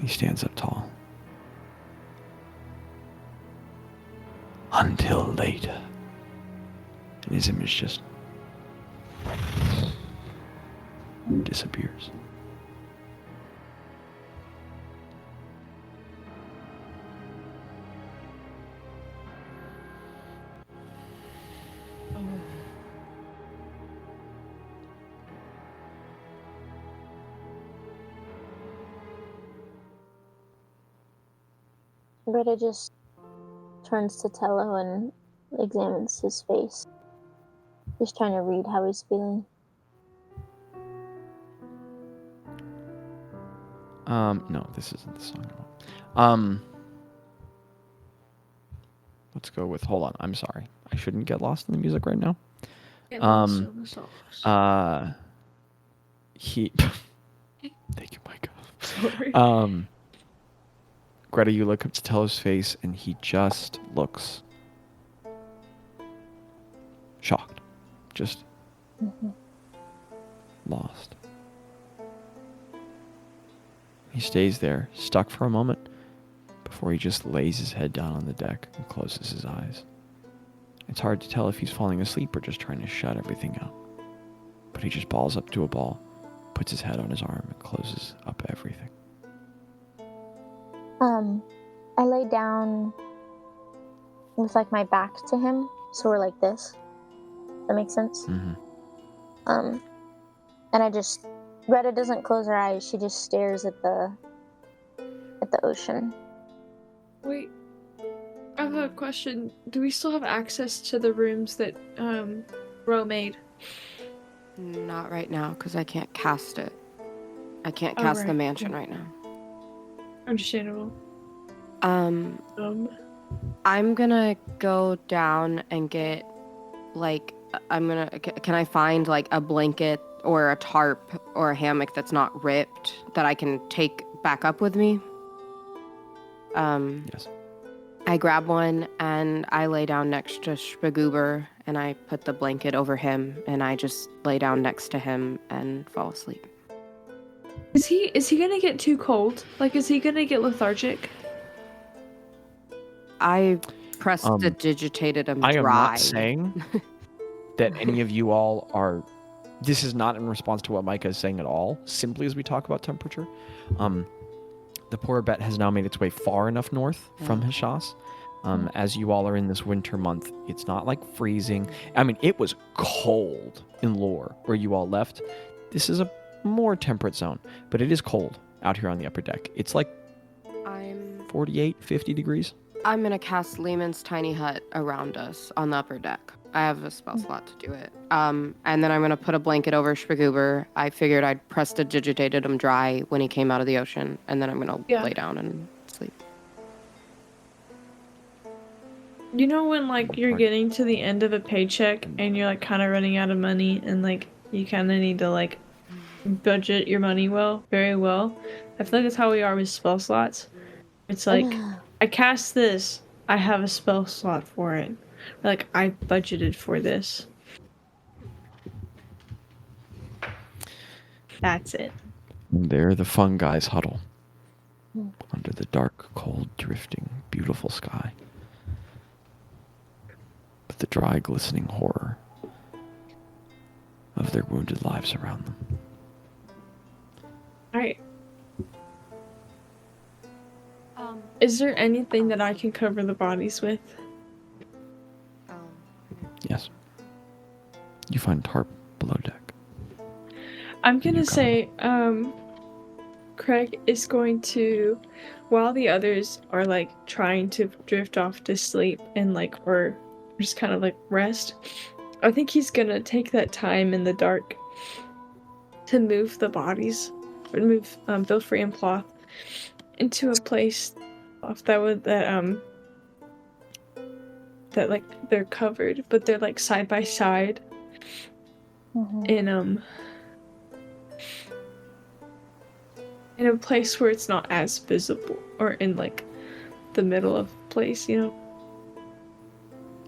He stands up tall. Until later. And his image just disappears. Greta just turns to Tello and examines his face. Just trying to read how he's feeling. No, this isn't the song at all. Let's go with, hold on, I'm sorry. I shouldn't get lost in the music right now. He, thank you, Micah. Sorry. Greta, you look up to Tello's face, and he just looks shocked, just lost. He stays there, stuck for a moment, before he just lays his head down on the deck and closes his eyes. It's hard to tell if he's falling asleep or just trying to shut everything out. But he just balls up to a ball, puts his head on his arm, and closes up everything. I lay down with like my back to him, so we're like this. That makes sense? Mm-hmm. And I just, Greta doesn't close her eyes, she just stares at the ocean. Wait, I have a question. Do we still have access to the rooms that Ro made? Not right now, because I can't cast it. I can't cast the mansion right now. Understandable. I'm gonna go down and get, like, can I find, like, a blanket or a tarp or a hammock that's not ripped that I can take back up with me? Yes. I grab one and I lay down next to Shpaguber and I put the blanket over him and I just lay down next to him and fall asleep. Is he gonna get too cold? Like, is he gonna get lethargic? I prestidigitated him dry. I am not saying that any of you all are... This is not in response to what Micah is saying at all, simply as we talk about temperature. The poor bet has now made its way far enough north from Hishas. As you all are in this winter month, it's not like freezing. I mean, it was cold in Lore where you all left. This is a more temperate zone, but it is cold out here on the upper deck. It's like 48, 50 degrees. I'm gonna cast Lehman's tiny hut around us on the upper deck. have a spell slot to do it. And then I'm gonna put a blanket over Spagoober. I figured I'd prestidigitated him dry when he came out of the ocean, and then I'm gonna lay down and sleep. You know when like you're getting to the end of a paycheck and you're like kind of running out of money and like you kind of need to like budget your money very well. I feel like that's how we are with spell slots. It's like I cast this, I have a spell slot for it. Like I budgeted for this. That's it. And there the fungi's huddle under the dark, cold, drifting, beautiful sky. With the dry, glistening horror of their wounded lives around them. Alright. Is there anything that I can cover the bodies with? Yes. You find tarp below deck. I'm gonna say, Craig is going to, while the others are like trying to drift off to sleep and like, or just kind of like rest, I think he's gonna take that time in the dark to move the bodies, or move Belfry and Ploth into a place that like they're covered, but they're like side by side in a place where it's not as visible, or in like the middle of the place, you know.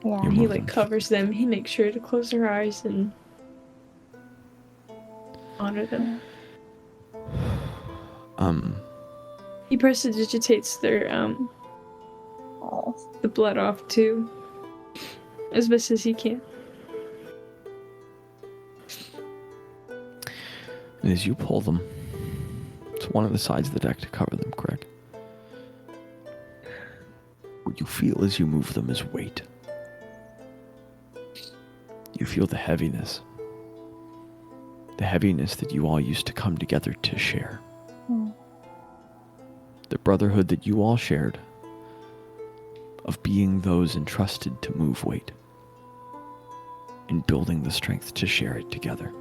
Yeah. He like covers them. He makes sure to close their eyes and honor them. He prestidigitates their the blood off too, as best as he can. And as you pull them to one of the sides of the deck to cover them, Craig, what you feel as you move them is weight. You feel the heaviness that you all used to come together to share. The brotherhood that you all shared of being those entrusted to move weight and building the strength to share it together.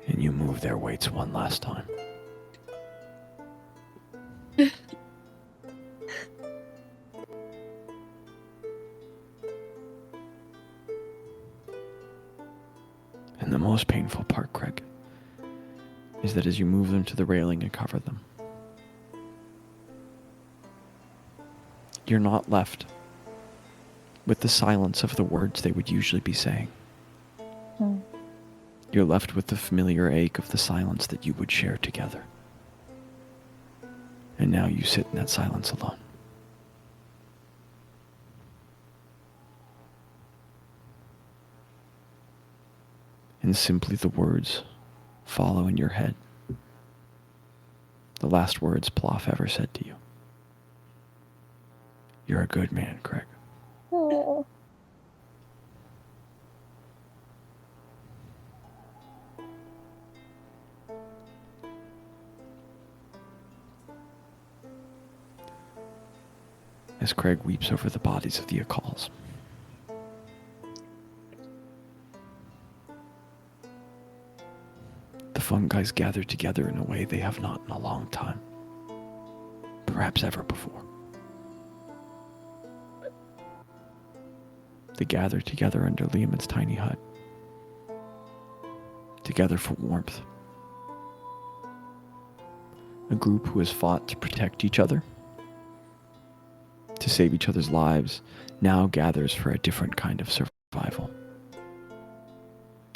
And you move their weights one last time. And the most painful part, Craig, is that as you move them to the railing and cover them, you're not left with the silence of the words they would usually be saying. You're left with the familiar ache of the silence that you would share together. And now you sit in that silence alone. And simply the words follow in your head. The last words Ploth ever said to you. You're a good man, Craig. Oh. As Craig weeps over the bodies of the Akals. The fungi's gather together in a way they have not in a long time. Perhaps ever before. They gather together under Liam's tiny hut. Together for warmth. A group who has fought to protect each other, to save each other's lives, now gathers for a different kind of survival.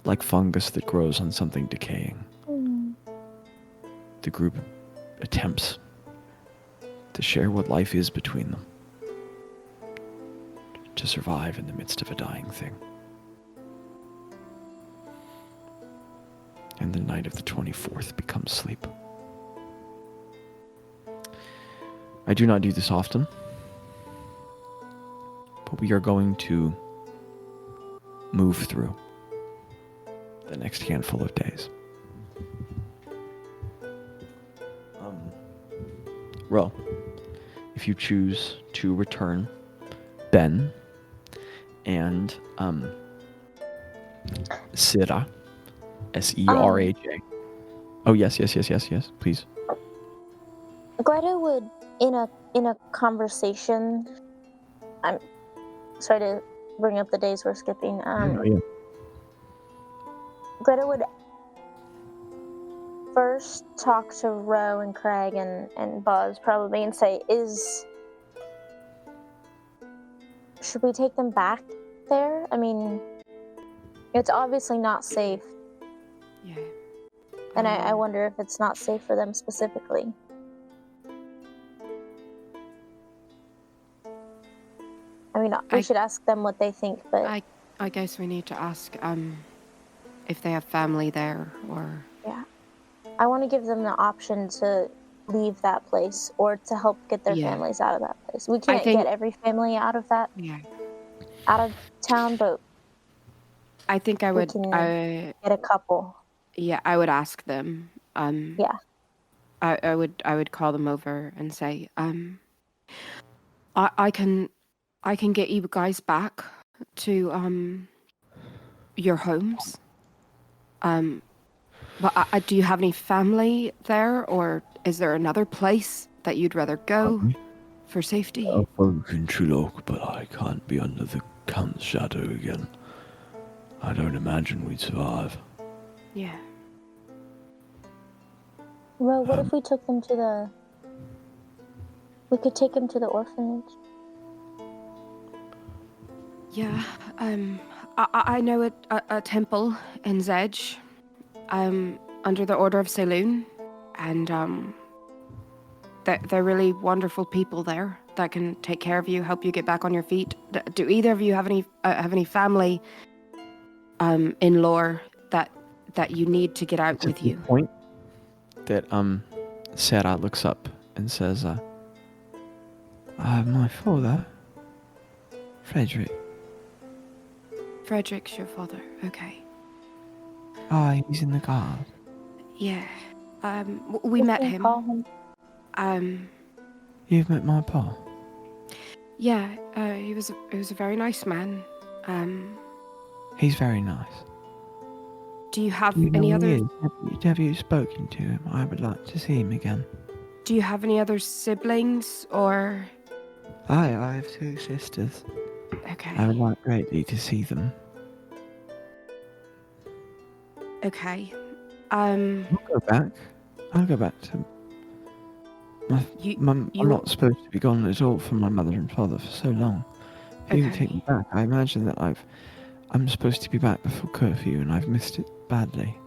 Like fungus that grows on something decaying. The group attempts to share what life is between them, to survive in the midst of a dying thing. And the night of the 24th becomes sleep. I do not do this often, but we are going to move through the next handful of days. Ro, if you choose to return Ben and Sera, Seraj. Oh yes, please. Greta would, in a conversation. I'm sorry to bring up the days we're skipping. Yeah. Greta would first talk to Ro and Craig and Bazz probably and say, should we take them back there? I mean, it's obviously not safe. Yeah. And I wonder if it's not safe for them specifically. I mean, we should ask them what they think, but... I guess we need to ask if they have family there, or... Yeah. I want to give them the option to leave that place, or to help get their families out of that place. We can't get every family out of that... out of town, but... I think I would... get a couple. Yeah, I would ask them. Yeah. I would call them over and say, I can get you guys back to your homes. But do you have any family there, or is there another place that you'd rather go for safety? I've spoken to Locke, but I can't be under the Count's shadow again. I don't imagine we'd survive. Yeah. Well, what if we took them to the... We could take them to the orphanage. Yeah, I know a temple in Zedge, under the Order of Saloon, and they're really wonderful people there that can take care of you, help you get back on your feet. Do either of you have any family in lore that you need to get out with you? Point that Sarah looks up and says, my father, Frederick. Frederick's your father. Okay. He's in the guard. Yeah. We met him. You've met my pa? Yeah. He was a very nice man. He's very nice. Do you have Do you know any who other? he is? Have you spoken to him? I would like to see him again. Do you have any other siblings, or? I have two sisters. Okay. I would like greatly to see them. Okay. I'll go back to I'm not supposed to be gone at all from my mother and father for so long. If you can take me back, I imagine that I'm supposed to be back before curfew and I've missed it badly.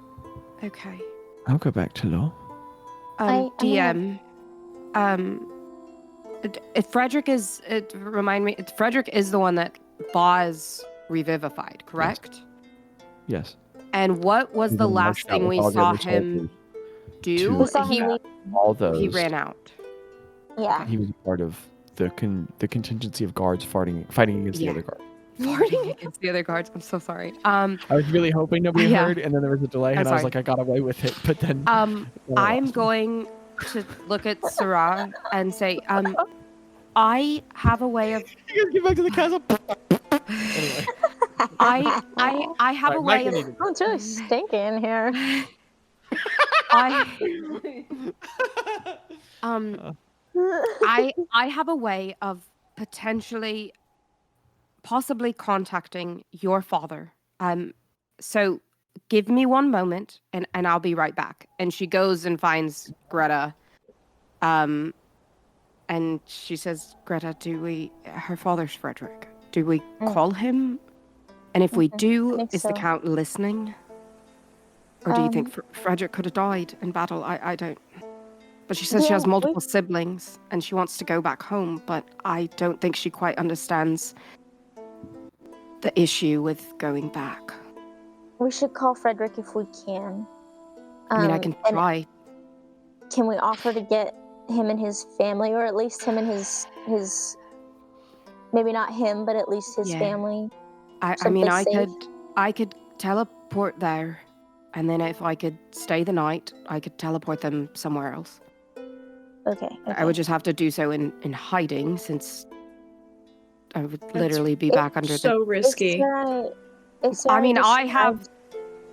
Okay. I'll go back to law. DM. If Frederick is, Frederick is the one that Bazz revivified, correct? Yes. And what was He the then last marched out thing with we all the saw other him soldiers do? to We saw him leave. all those. He ran out. Yeah. He was part of the contingency of guards fighting against the other guard. Farting against the other guards. I'm so sorry. I was really hoping nobody Yeah. heard, and then there was a delay, and I was sorry. like, I got away with it. But then, I'm going to look at Sarah and say, I have a way of. You guys get back to the castle. Anyway, I have a way of. Oh, it's really stinky in here. I have a way of possibly contacting your father. So give me one moment and I'll be right back. And she goes and finds Gretta. And she says, Gretta, her father's Frederick. Do we call him? And if we do, is the Count listening? Or do you think Frederick could have died in battle? I don't. But she says she has multiple siblings and she wants to go back home, but I don't think she quite understands the issue with going back. We should call Frederick if we can. I mean, I can try. Can we offer to get him and his family, or at least him and his maybe not him, but at least his family? I mean, I could teleport there, and then if I could stay the night, I could teleport them somewhere else. Okay. I would just have to do so in hiding, since I would literally be back under So risky. I mean, I have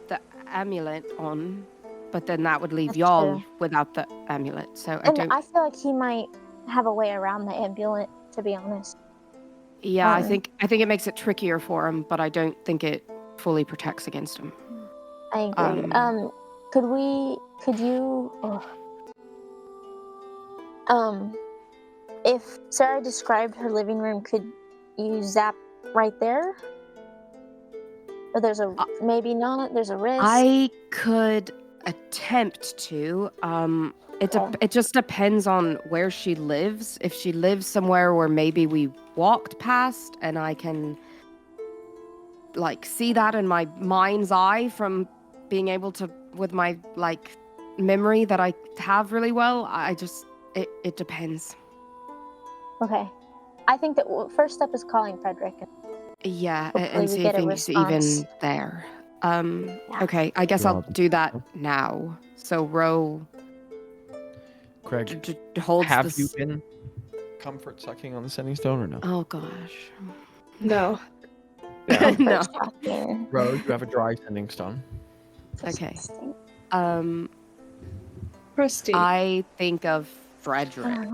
the amulet on, but then that would leave That's y'all true. without the amulet. So And I feel like he might have a way around the amulet, to be honest. Yeah, I think it makes it trickier for him, but I don't think it fully protects against him. I agree. Could you if Sarah described her living room, could you zap right there? Or there's maybe not, there's a risk. I could attempt to. It just depends on where she lives. If she lives somewhere where maybe we walked past and I can like see that in my mind's eye from being able to with my like memory that I have really well, it depends. Okay. I think that first step is calling Frederick. Yeah, Hopefully and we see get if a he's even response. there. Yeah. Okay, I guess I'll do that now. So Ro Craig, holds have this... you been comfort sucking on the sending stone or no? Oh gosh. No. No. Ro, you have a dry sending stone. Okay. Prestige. I think of Frederick.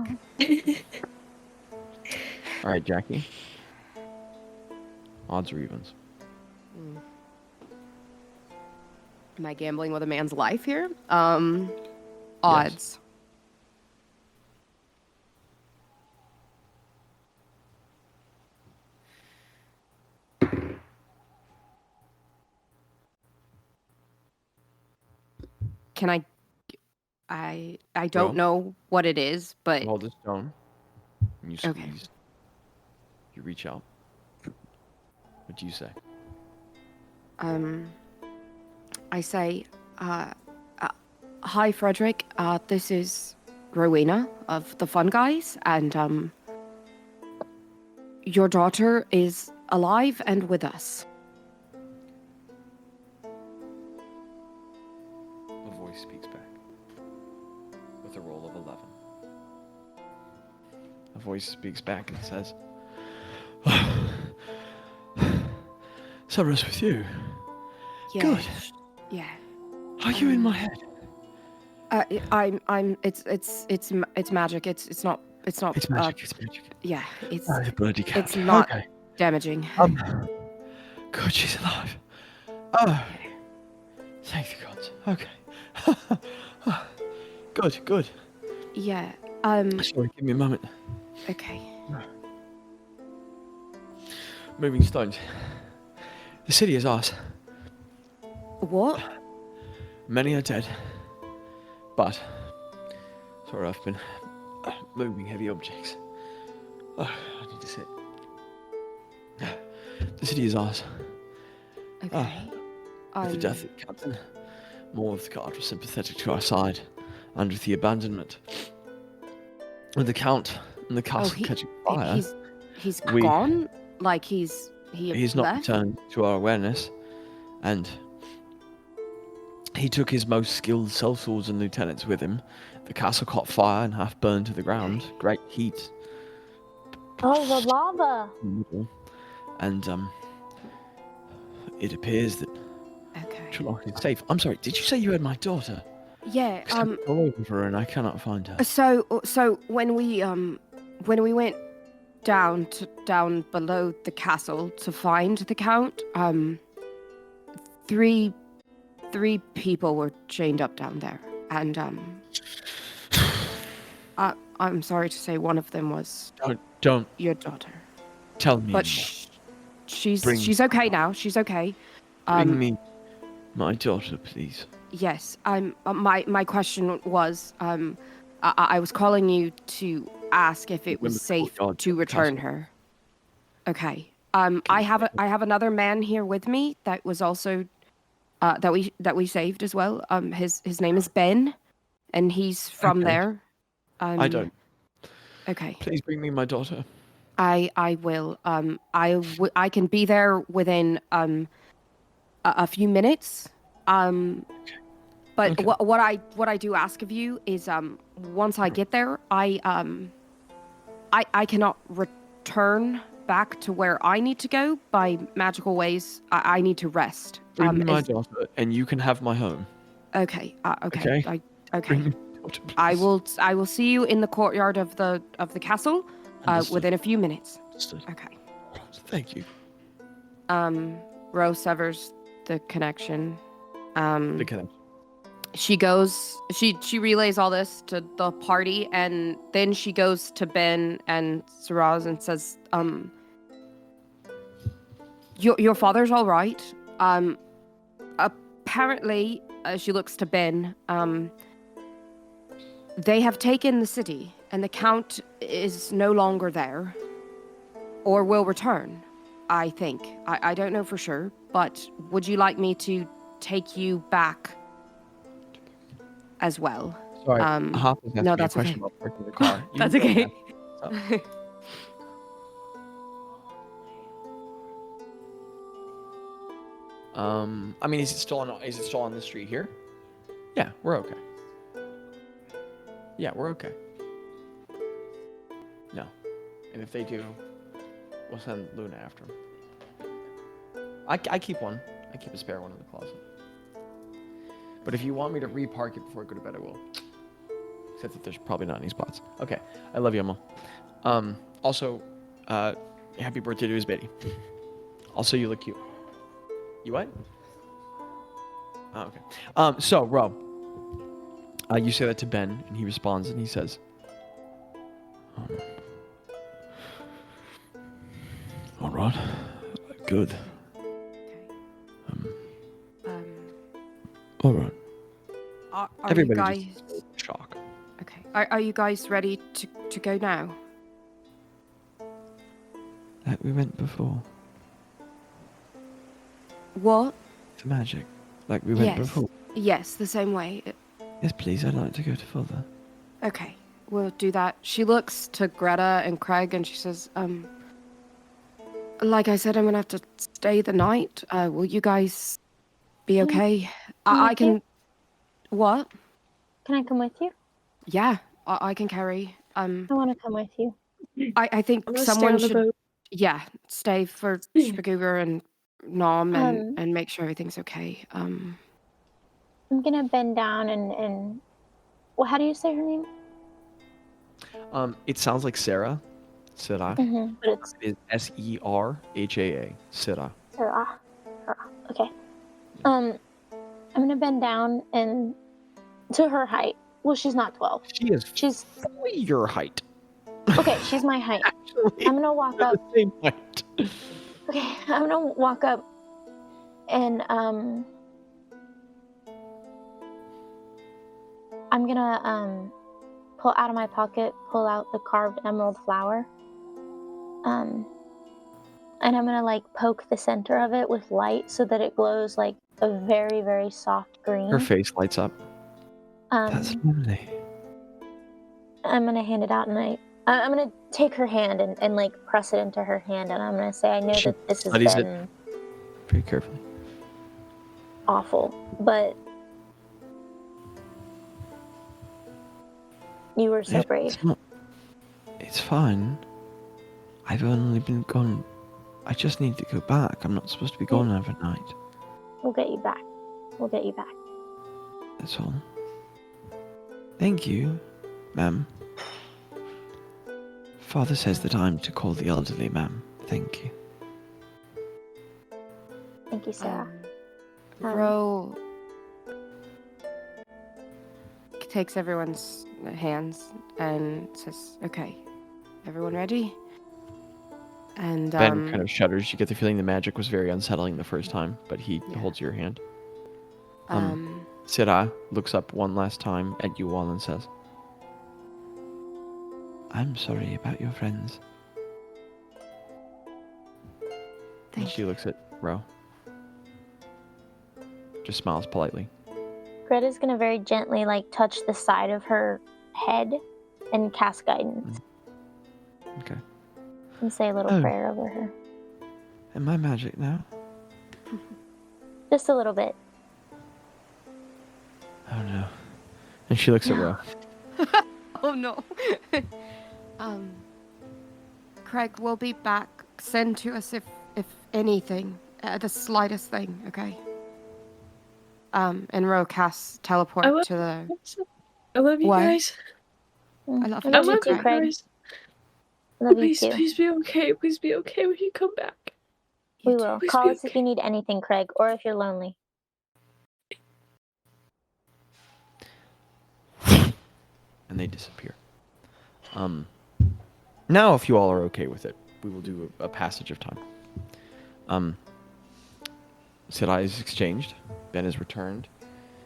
All right, Jackie. Odds or evens? Am I gambling with a man's life here? Odds. Can I don't know what it is, but Hold the stone. And you squeeze. Okay. You reach out. What do you say? I say, hi Frederick, this is Rowena of the Fun Guys, and your daughter is alive and with us. A voice speaks back with a roll of 11. A voice speaks back and says, Sarah's with you. Yeah. Good. Yeah. Are you in my head? It's magic. It's not. It's magic. It's magic. Yeah. It's Oh, the bloody cat. it's not Okay. damaging. Good, she's alive. Oh. Thank the gods. Okay. Good. Yeah. Sorry, give me a moment. Okay. Moving stones. The city is ours. What? Many are dead. But, sorry, I've been moving heavy objects. Oh, I need to sit. The city is ours. Okay. With the death of the captain, more of the guard was sympathetic to our side, and with the abandonment of the count and the castle catching fire, He's gone. Like he's not left? returned to our awareness, and he took his most skilled sellswords and lieutenants with him. The castle caught fire and half burned to the ground. Great heat. Oh, the lava. And it appears that Trelawney is safe. I'm sorry, did you say you had my daughter? Yeah. I'm all over her and I cannot find her. So when we went down below the castle to find the count, three people were chained up down there, and I'm sorry to say one of them was Don't your daughter. tell me. But she's okay now. She's okay. Bring me my daughter, please. Yes. My question was, I was calling you to ask if it was safe to return her. Okay. I have another man here with me that was also that we saved as well. His name is Ben, and he's from there. I don't. Okay. Please bring me my daughter. I will. I can be there within a few minutes. But what I do ask of you is once I get there, I cannot return back to where I need to go by magical ways. I need to rest. Bring me my daughter, and you can have my home. Okay. Okay. Okay. Bring me my daughter, please. I will see you in the courtyard of the castle Understood. within a few minutes. Understood. Okay. Thank you. Rose severs the connection. The connection. She goes. She relays all this to the party, and then she goes to Ben and Saraz and says, Your father's all right. Apparently, she looks to Ben. They have taken the city, and the Count is no longer there, or will return. I think. I don't know for sure, but would you like me to take you back as well? Sorry, no, that's okay. About parking the car. You That's can go okay. back. I mean, is it still on the street here? Yeah, we're okay. Yeah, we're okay. No. And if they do, we'll send Luna after him. I keep one. I keep a spare one in the closet. But if you want me to repark it before I go to bed, I will. Except that there's probably not any spots. Okay. I love you, Emma. Also, happy birthday to his baby. Also, you look cute. You what? Oh, okay. So, Ro, you say that to Ben, and he responds, and he says, All right. Good. All right. Are everybody you guys just in shock. okay? Are you guys ready to go now? Like we went before. What? To magic. Like we went Yes. before. Yes, the same way. Yes, please. I'd like to go to Father. Okay, we'll do that. She looks to Greta and Craig and she says, like I said, I'm gonna have to stay the night. Will you guys be okay? I can. you? What? Can I come with you? Yeah, I can carry. I want to come with you. I think I'm gonna stay someone on the should. boat. Yeah, stay for Spagooger and Nom and make sure everything's okay. I'm gonna bend down and well, how do you say her name? It sounds like Sarah. Sarah. Mm-hmm. But it's It is Serhaa. Sarah. Sarah. Okay. I'm gonna bend down and to her height. Well, she's not 12. She's fully your height. okay. She's my height. Actually, I'm gonna walk we're up. the same height. Okay, I'm gonna walk up and I'm gonna pull out of my pocket, pull out the carved emerald flower. And I'm gonna like poke the center of it with light so that it glows like a very, very soft green. Her face lights up. That's lovely. I'm gonna hand it out and I'm gonna take her hand and like press it into her hand and I'm gonna say, I know She that this has studies it. been Very carefully. awful, but you were so brave. It's fine. I've only been gone. I just need to go back. I'm not supposed to be gone every night. We'll get you back. We'll get you back. That's all. Thank you, ma'am. Father says that I'm to call the elderly, ma'am. Thank you. Thank you, Sarah. Ro takes everyone's hands and says, "Okay, everyone ready?" And Ben kind of shudders. You get the feeling the magic was very unsettling the first time, but he Yeah. holds your hand. Sarah looks up one last time at you all and says, I'm sorry about your friends. and she looks at Ro. Just smiles politely. Greta's gonna very gently like touch the side of her head and cast guidance Okay. and say a little Oh. prayer over her. Am I magic now? Just a little bit. Oh no. And she looks at Ro. oh no. Craig, we'll be back send to us if anything, the slightest thing, okay? And Ro casts teleport to the... I love you What? guys. I love I you love too, you too, Craig. Craig. Guys. Love you Please, too. please be okay. Please be okay when you come back. We You too. will. Please Call be us if you need anything, Craig, or if you're lonely. And they disappear. Now, if you all are okay with it, we will do a passage of time. Sedai is exchanged. Ben is returned.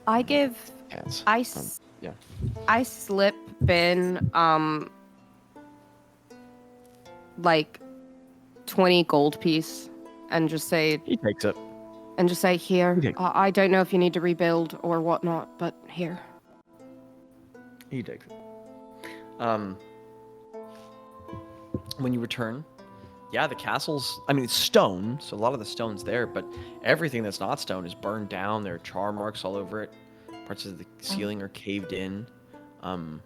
I give... As yeah. I slip Ben, like 20 gold piece and just say, He takes it. here, Okay. I don't know if you need to rebuild or whatnot, but here. He takes it. When you return, yeah, the castle's, I mean, it's stone, so a lot of the stone's there, but everything that's not stone is burned down. There are char marks all over it. Parts of the ceiling are caved in. An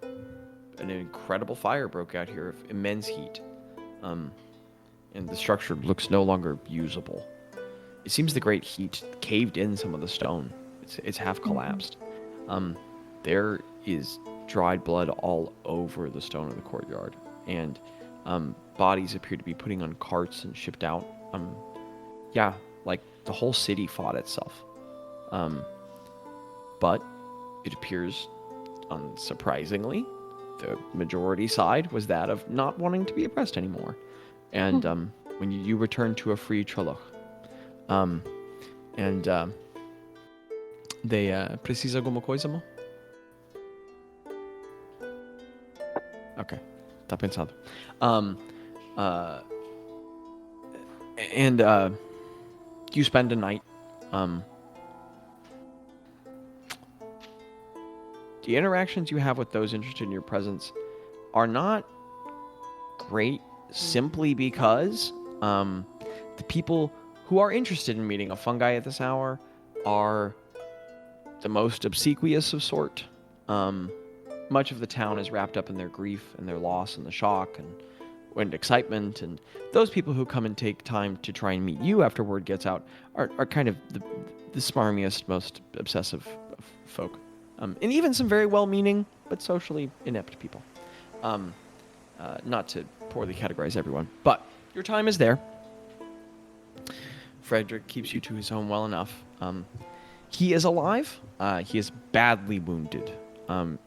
incredible fire broke out here of immense heat. And the structure looks no longer usable. It seems the great heat caved in some of the stone. It's half collapsed. There is dried blood all over the stone in the courtyard, and bodies appear to be putting on carts and shipped out. Yeah, like the whole city fought itself. But it appears, unsurprisingly, the majority side was that of not wanting to be oppressed anymore. And when you return to a free Trolloc, they precisa alguma coisa, mo? Ok, tá pensado. You spend a night. The interactions you have with those interested in your presence are not great, simply because the people who are interested in meeting a fungi at this hour are the most obsequious of sort. Much of the town is wrapped up in their grief and their loss and the shock and excitement, and those people who come and take time to try and meet you after word gets out are kind of the smarmiest, most obsessive of folk. And even some very well-meaning but socially inept people. Not to poorly categorize everyone, but your time is there. Frederick keeps you to his home well enough. He is alive. He is badly wounded.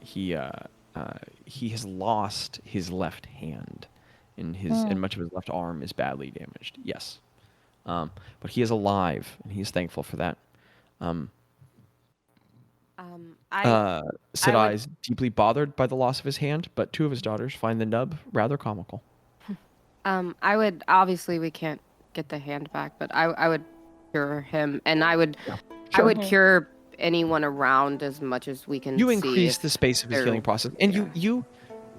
He has lost his left hand, and much of his left arm is badly damaged. Yes, but he is alive, and he is thankful for that. Sedai is deeply bothered by the loss of his hand, but two of his daughters find the nub rather comical. I would, obviously we can't get the hand back, but I would cure him, and I would cure anyone around as much as we can. You see increase the space of his healing process, and yeah.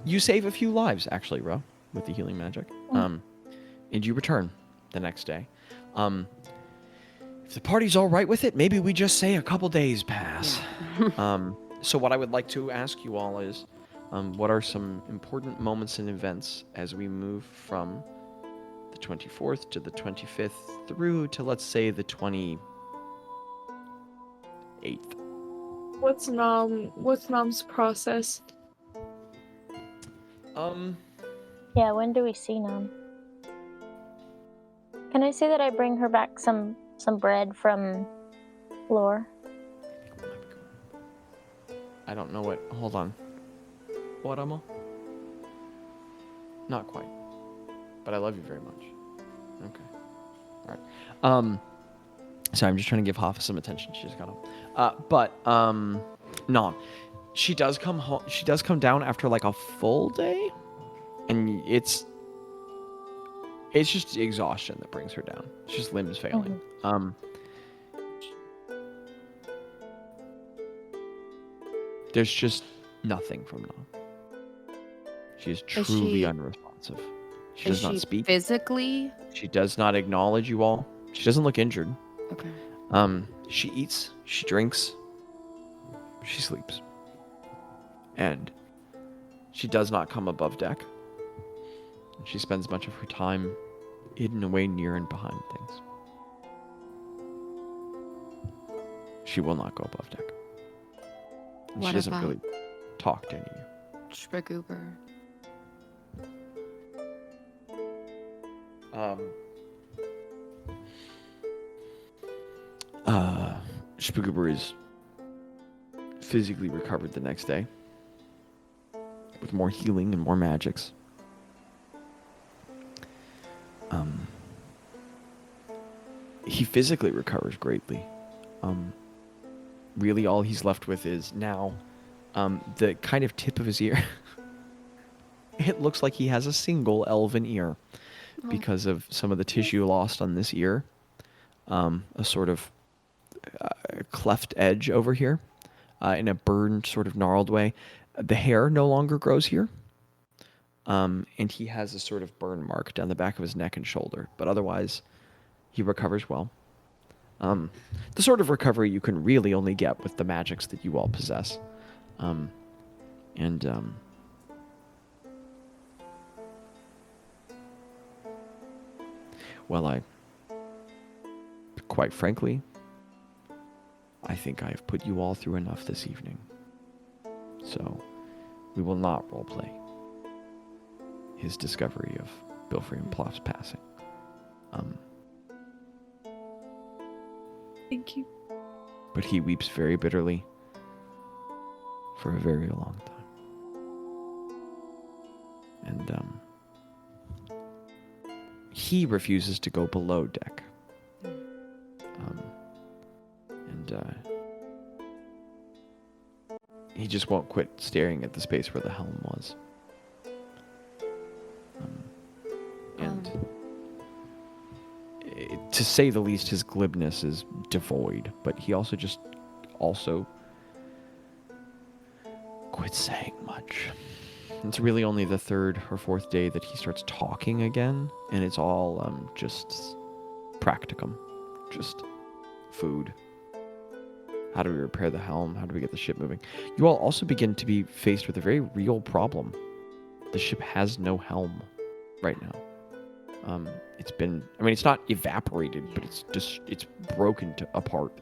you save a few lives actually, Ro, with the healing magic. And you return the next day. If the party's all right with it, maybe we just say a couple days pass. Yeah. So what I would like to ask you all is, what are some important moments and events as we move from the 24th to the 25th through to, let's say, the 28th? What's Nom's process? Yeah, when do we see Nom? Can I say that I bring her back some bread from Lore? I don't know what. Hold on. What, Amo? Not quite. But I love you very much. Okay. All right. Sorry, I'm just trying to give Hoffa some attention. She just got up. Nom. She does come home. She does come down after like a full day, and it's just exhaustion that brings her down. It's just limbs failing. There's just nothing from Nom. She is truly unresponsive. She does not speak. Physically? She does not acknowledge you all. She doesn't look injured. Okay. She eats, she drinks, she sleeps. And she does not come above deck. She spends much of her time hidden away near and behind things. She will not go above deck. And she What doesn't about- really talk to any of you. Spagoober. Spagoober is physically recovered the next day with more healing and more magics. He physically recovers greatly. Really all he's left with is now the kind of tip of his ear. It looks like he has a single elven ear because of some of the tissue lost on this ear. A sort of cleft edge over here in a burned, sort of gnarled way. The hair no longer grows here. And he has a sort of burn mark down the back of his neck and shoulder. But otherwise, he recovers well. The sort of recovery you can really only get with the magics that you all possess. Well, quite frankly, I think I have put you all through enough this evening. So, we will not roleplay his discovery of Bilfrey and Ploff's passing. Thank you. But he weeps very bitterly for a very long time. And he refuses to go below deck. He just won't quit staring at the space where the helm was. To say the least, his glibness is devoid, but he also quits saying much. It's really only the third or fourth day that he starts talking again, and it's all just practicum, just food. How do we repair the helm? How do we get the ship moving? You all also begin to be faced with a very real problem. The ship has no helm right now. It's not evaporated, but it's broken apart,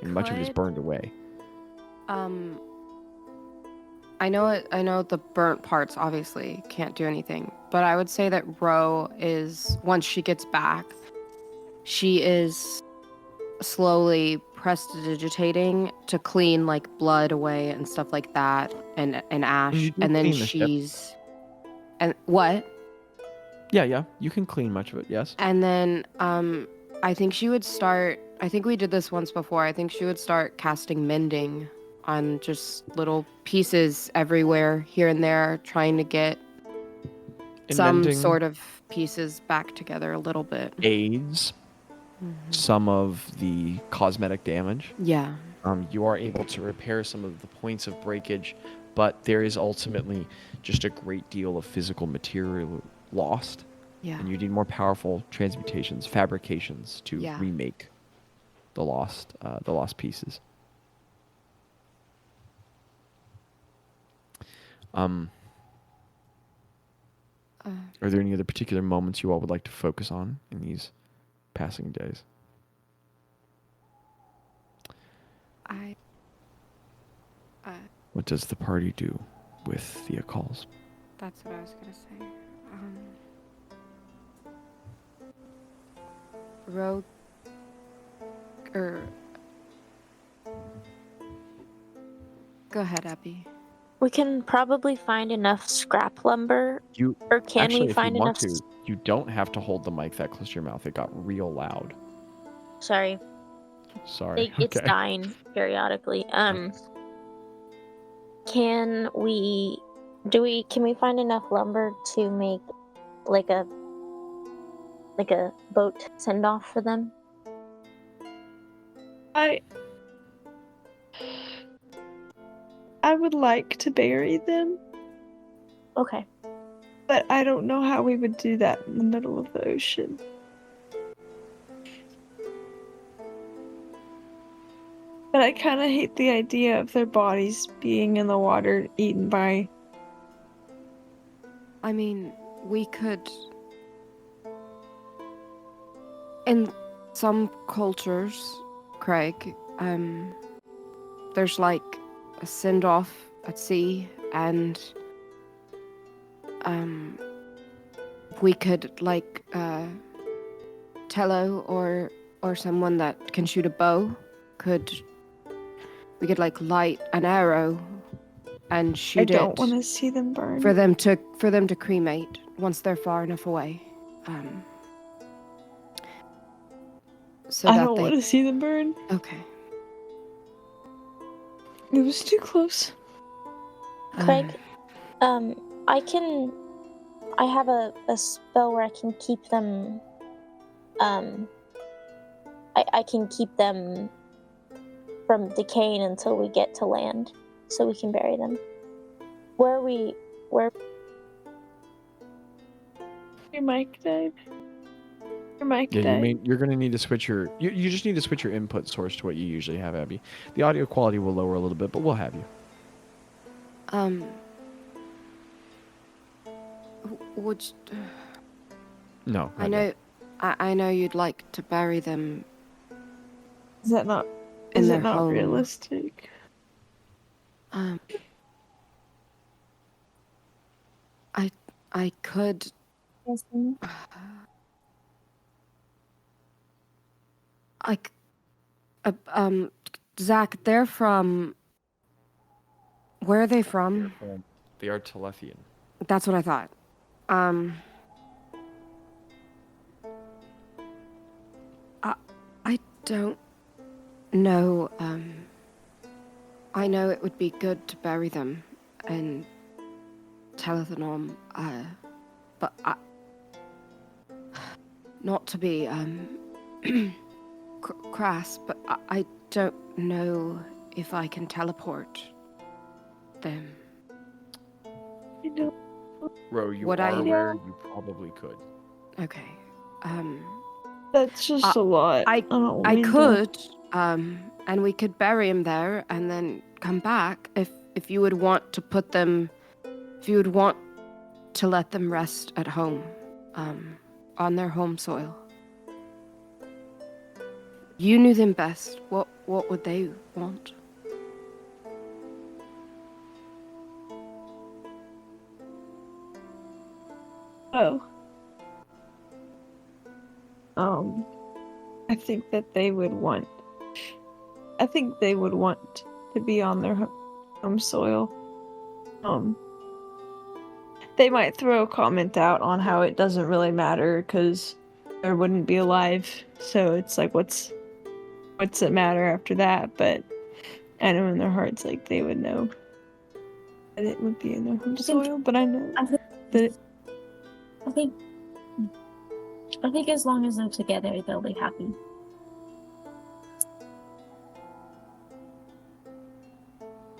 and much of it is burned away. I know the burnt parts obviously can't do anything, but I would say that Ro is, once she gets back, she is slowly prestidigitating to clean like blood away and stuff like that, and ash, and then she's and what? Yeah, you can clean much of it, yes. And then I think she would start, I think we did this once before, I think she would start casting mending on just little pieces everywhere, here and there, trying to get some sort of pieces back together a little bit. Aids some of the cosmetic damage. Yeah. You are able to repair some of the points of breakage, but there is ultimately just a great deal of physical material lost. Yeah. And you need more powerful transmutations, fabrications to remake the lost pieces. Are there any other particular moments you all would like to focus on in these passing days? What does the party do with the Accals? That's what I was gonna say. Rogue, go ahead, Abby. We can probably find enough scrap lumber. We find enough? You don't have to hold the mic that close to your mouth. It got real loud. Sorry. It's dying periodically. Can we find enough lumber to make like a boat send off for them? I would like to bury them. Okay. But I don't know how we would do that in the middle of the ocean. But I kind of hate the idea of their bodies being in the water, eaten by... I mean, we could... In some cultures, Craig, there's like a send-off at sea, and we could like Tello or someone that can shoot a bow we could like light an arrow and I shoot don't it want to see them burn. for them to cremate once they're far enough away. So I that don't they want to see them burn. okay. It was too close. Craig, I have a spell where I can keep them, I can keep them from decaying until we get to land, so we can bury them. Where Your mic died. Your mic Yeah, died. you're going to need to switch your... You just need to switch your input source to what you usually have, Abby. The audio quality will lower a little bit, but we'll have you. Would No. I know? I know you'd like to bury them Is that not? in Is their it not home. realistic? I could. Zach, they're from. Where are they from? They are Telethian. That's what I thought. I don't know. I know it would be good to bury them and Telethanom, but not to be crass, but I don't know if I can teleport them. I know. Ro, you Would are I- aware you probably could. Okay. That's just a lot. I don't mean to- could, and we could bury him there and then come back if you would want to put them, if you would want to let them rest at home, on their home soil. You knew them best. What would they want? Oh. I think that they would want. I think they would want to be on their home soil. They might throw a comment out on how it doesn't really matter because there wouldn't be alive. So it's like, what's it matter after that? But I know in their hearts, like they would know that it would be in their home soil. But I know that. I think as long as they're together, they'll be happy.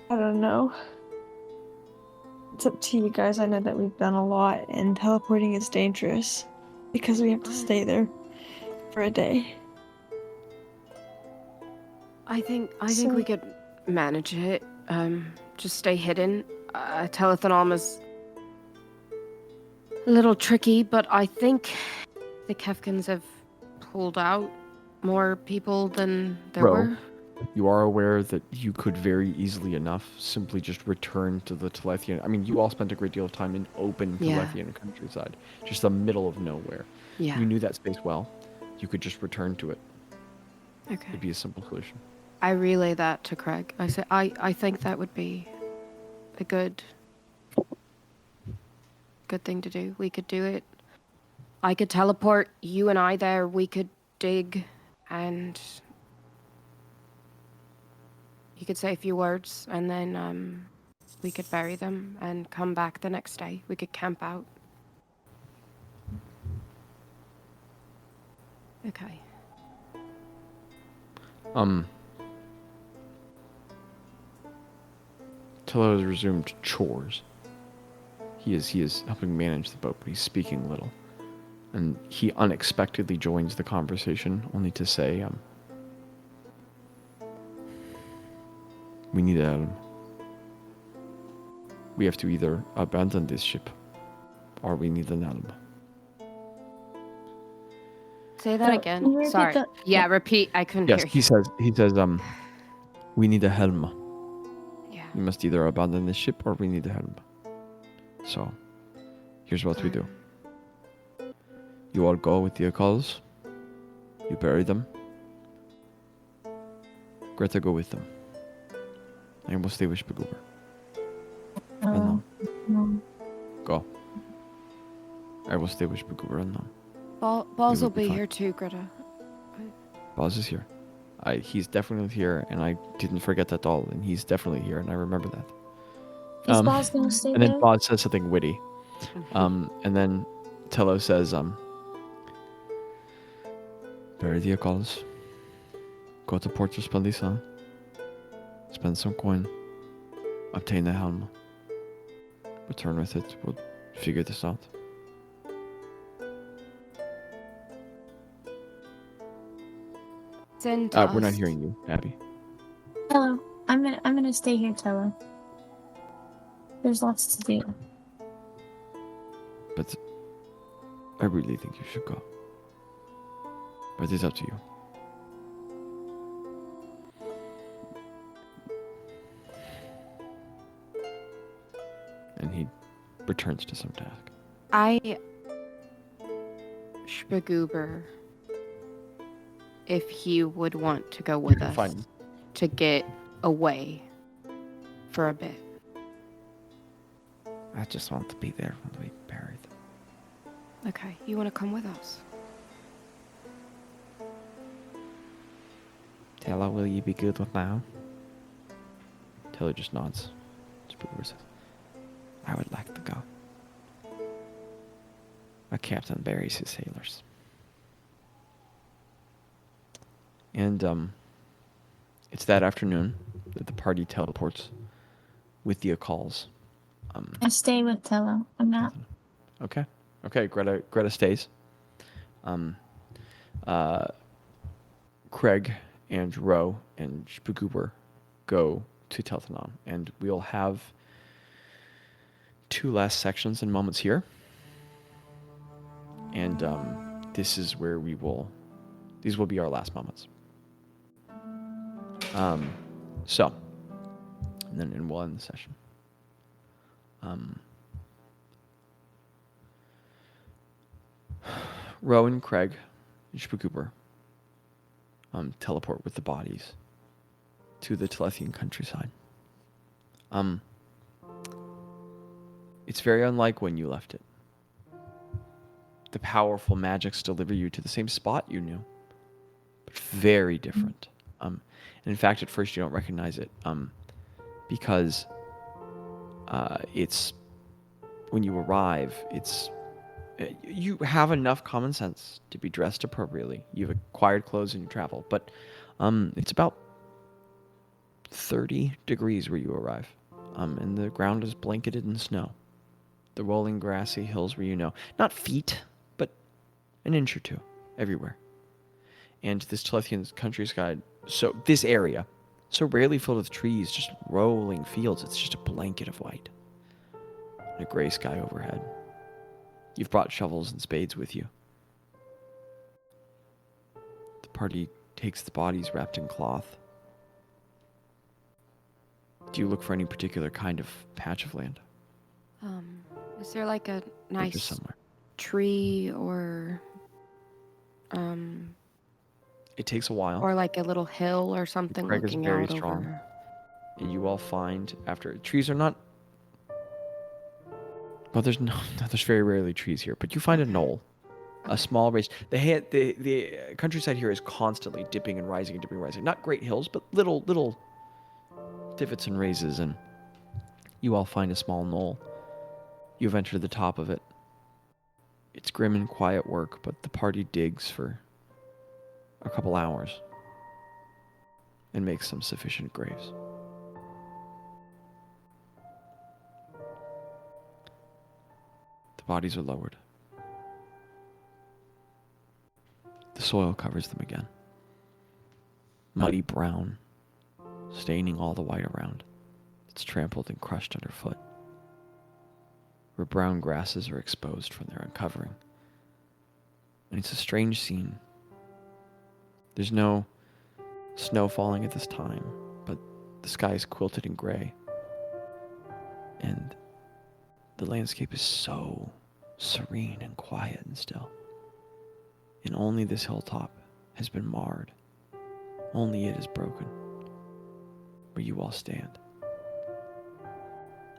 I don't know. It's up to you guys. I know that we've done a lot, and teleporting is dangerous because we have to stay there for a day. I think we could manage it. Just stay hidden. Telethanom is a little tricky, but I think the Kefkins have pulled out more people than there Ro, were. you are aware that you could very easily enough simply just return to the Telethian. I mean, you all spent a great deal of time in open Yeah. Telethian countryside, just the middle of nowhere. Yeah. You knew that space well. You could just return to it. Okay. It'd be a simple solution. I relay that to Craig. I say I think that would be a good thing to do. We could do it. I could teleport you and I there. We could dig, and you could say a few words, and then we could bury them and come back the next day. We could camp out. Okay. Tello has resumed chores. He is helping manage the boat, but he's speaking little. And he unexpectedly joins the conversation, only to say, we need Adam. We have to either abandon this ship, or we need an Adam. Say that So, again. can you repeat Sorry. the- Yeah, repeat. I couldn't Yes, hear he says, we need a helm. you. Yeah. We must either abandon this ship or we need a helm. So, here's what we do. You all go with the Akals. You bury them. Greta, go with them. I will stay with Spaguber. And no. go. I will stay with Spaguber and them. Balls It will would be be fine. here too, Greta. Bazz is here. He's definitely here, and I didn't forget that all, and he's definitely here, and I remember that. Is Bazz gonna stay And there? then Bazz says something witty. And then Tello says, bury the Akals. Go to Port Resplendisa. Spend some coin. Obtain the helm. Return with it. We'll figure this out. Send We're not us. hearing you, Abby. Hello. I'm gonna stay here, Tello. There's lots to do. But I really think you should go. But it's up to you. And he returns to some task. Spaguber, if he would want to go with us Fine. to get away for a bit. I just want to be there when we bury them. Okay, you want to come with us? Tella, will you be good with now? Taylor just nods. Spooker says, I would like to go. A captain buries his sailors. And it's that afternoon that the party teleports with the Akals. I stay with Tello. I'm not. Okay. Greta stays. Craig and Ro and Spaguber go to Telthanon, and we'll have 2 last sections and moments here. And this is where these will be our last moments. So, and we'll end the session. Ro and Craig and Spaguber teleport with the bodies to the Telethian countryside. It's very unlike when you left it. The powerful magics deliver you to the same spot you knew, but very different. And in fact, at first you don't recognize it, because it's when you arrive, you have enough common sense to be dressed appropriately. You've acquired clothes and you travel, but it's about 30 degrees where you arrive, and the ground is blanketed in snow. The rolling grassy hills where you know, not feet, but an inch or two everywhere. And this Telethian countryside, so this area, so rarely filled with trees, just rolling fields, it's just a blanket of white. And a gray sky overhead. You've brought shovels and spades with you. The party takes the bodies wrapped in cloth. Do you look for any particular kind of patch of land? Is there like a Or just nice somewhere. tree or It takes a while. or like a little hill or something Craig is looking very out strong. over? And you all find after trees are not. Well, there's very rarely trees here, but you find a knoll, a small race. The countryside here is constantly dipping and rising and dipping and rising. Not great hills, but little divots and raises, and you all find a small knoll. You've entered the top of it. It's grim and quiet work, but the party digs for a couple hours and makes some sufficient graves. The bodies are lowered. The soil covers them again. Muddy brown, staining all the white around. It's trampled and crushed underfoot, where brown grasses are exposed from their uncovering. And it's a strange scene There's no snow falling at this time, but the sky is quilted in gray. And the landscape is so serene and quiet and still. And only this hilltop has been marred. Only it is broken, where you all stand.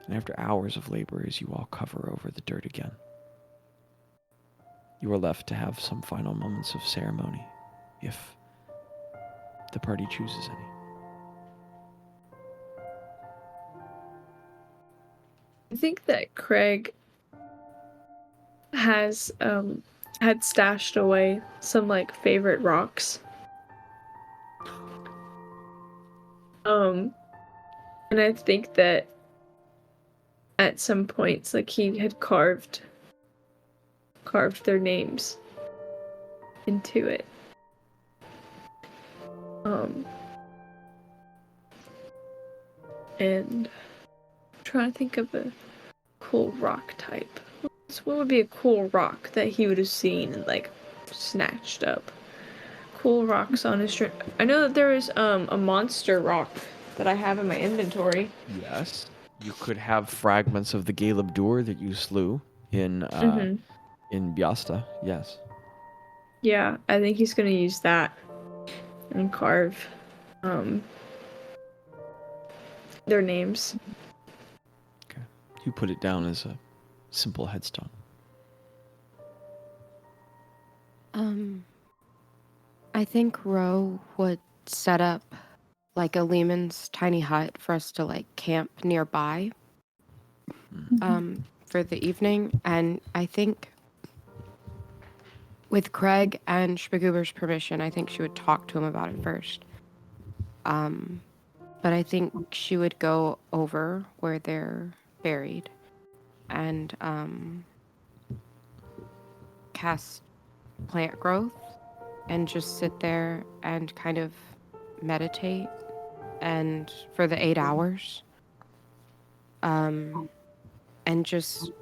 And after hours of labor, as you all cover over the dirt again, you are left to have some final moments of ceremony, if the party chooses any. I think that Craig has had stashed away some like favorite rocks. And I think that at some points like he had carved their names into it. And I'm trying to think of a cool rock type. What would be a cool rock that he would have seen and like snatched up? Cool rocks on his trip. I know that there is a monster rock that I have in my inventory. Yes. You could have fragments of the Galeb Dur that you slew in Biasta. Yes. Yeah, I think he's gonna use that and carve their names. Okay. You put it down as a simple headstone. I think Ro would set up like a Lehman's tiny hut for us to like camp nearby for the evening. And I think with Craig and Spagoober's permission, I think she would talk to him about it first. But I think she would go over where they're buried and cast plant growth and just sit there and kind of meditate and for the 8 hours and just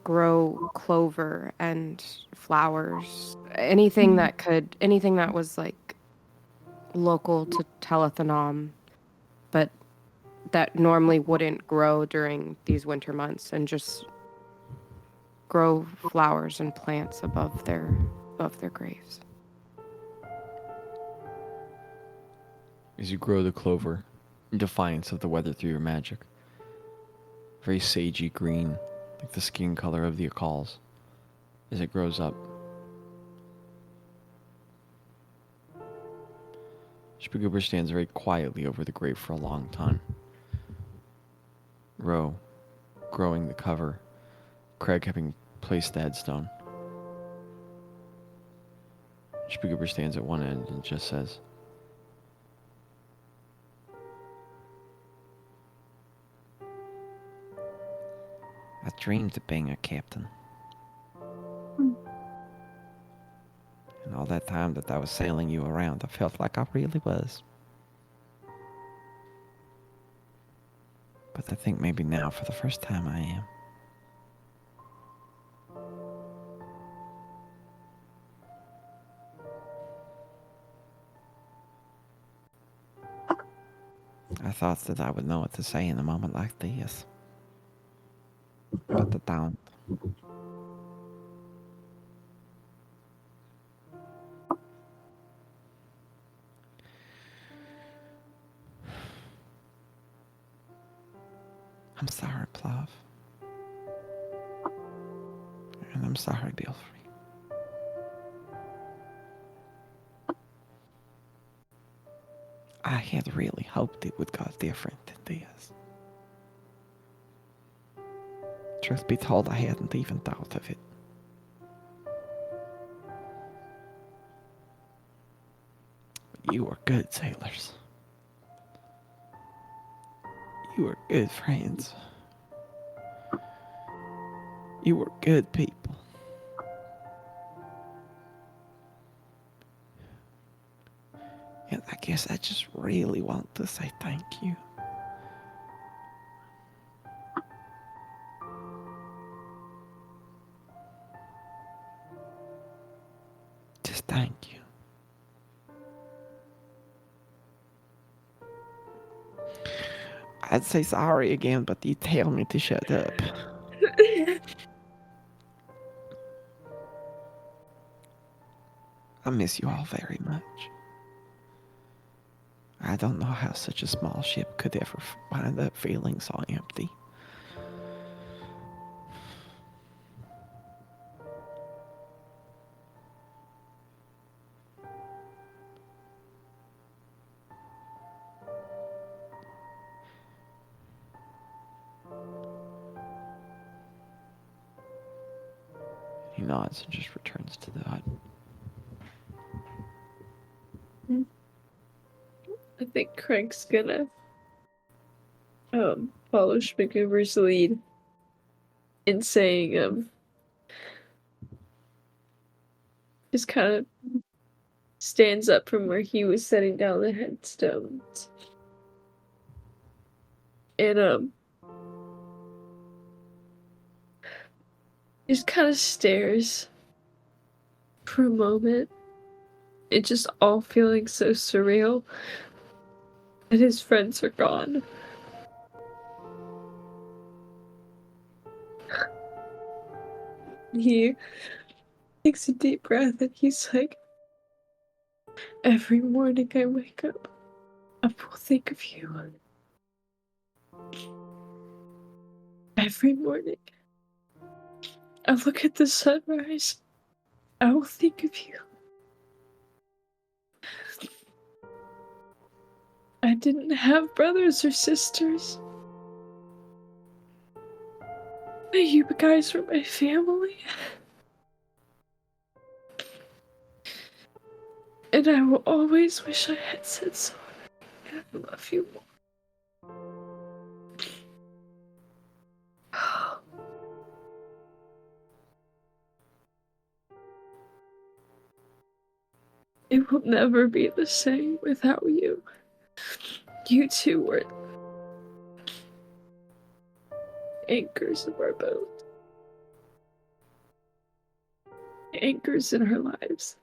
grow clover and flowers, anything that was like local to Telethanom, but that normally wouldn't grow during these winter months, and just grow flowers and plants above their graves. As you grow the clover, in defiance of the weather through your magic, very sagey green, like the skin color of the Akals, as it grows up. Spagoober stands very quietly over the grave for a long time. Ro growing the cover, Craig having placed the headstone. Spagoober stands at one end and just says, I dreamed of being a captain. And all that time that I was sailing you around, I felt like I really was. But I think maybe now, for the first time, I am. I thought that I would know what to say in a moment like this. But I don't. I'm sorry, Plov. And I'm sorry, Belfry. I had really hoped it would go different than this. Truth be told, I hadn't even thought of it. You were good sailors. You were good friends. You were good people. And I guess I just really want to say thank you. Just thank I'd say sorry again, but you tell me to shut up. I miss you all very much. I don't know how such a small ship could ever wind up feeling so empty. He nods and just returns to the hut. I think Craig's gonna follow Schmickover's lead in saying just kind of stands up from where he was setting down the headstones and just kind of stares for a moment. It just all feeling so surreal. And his friends are gone. He takes a deep breath and he's like, every morning I wake up, I will think of you. Every morning I look at the sunrise, I will think of you. I didn't have brothers or sisters. But you guys were my family. And I will always wish I had said so. I love you more. It will never be the same without you. You two were anchors of our boat. Anchors in our lives.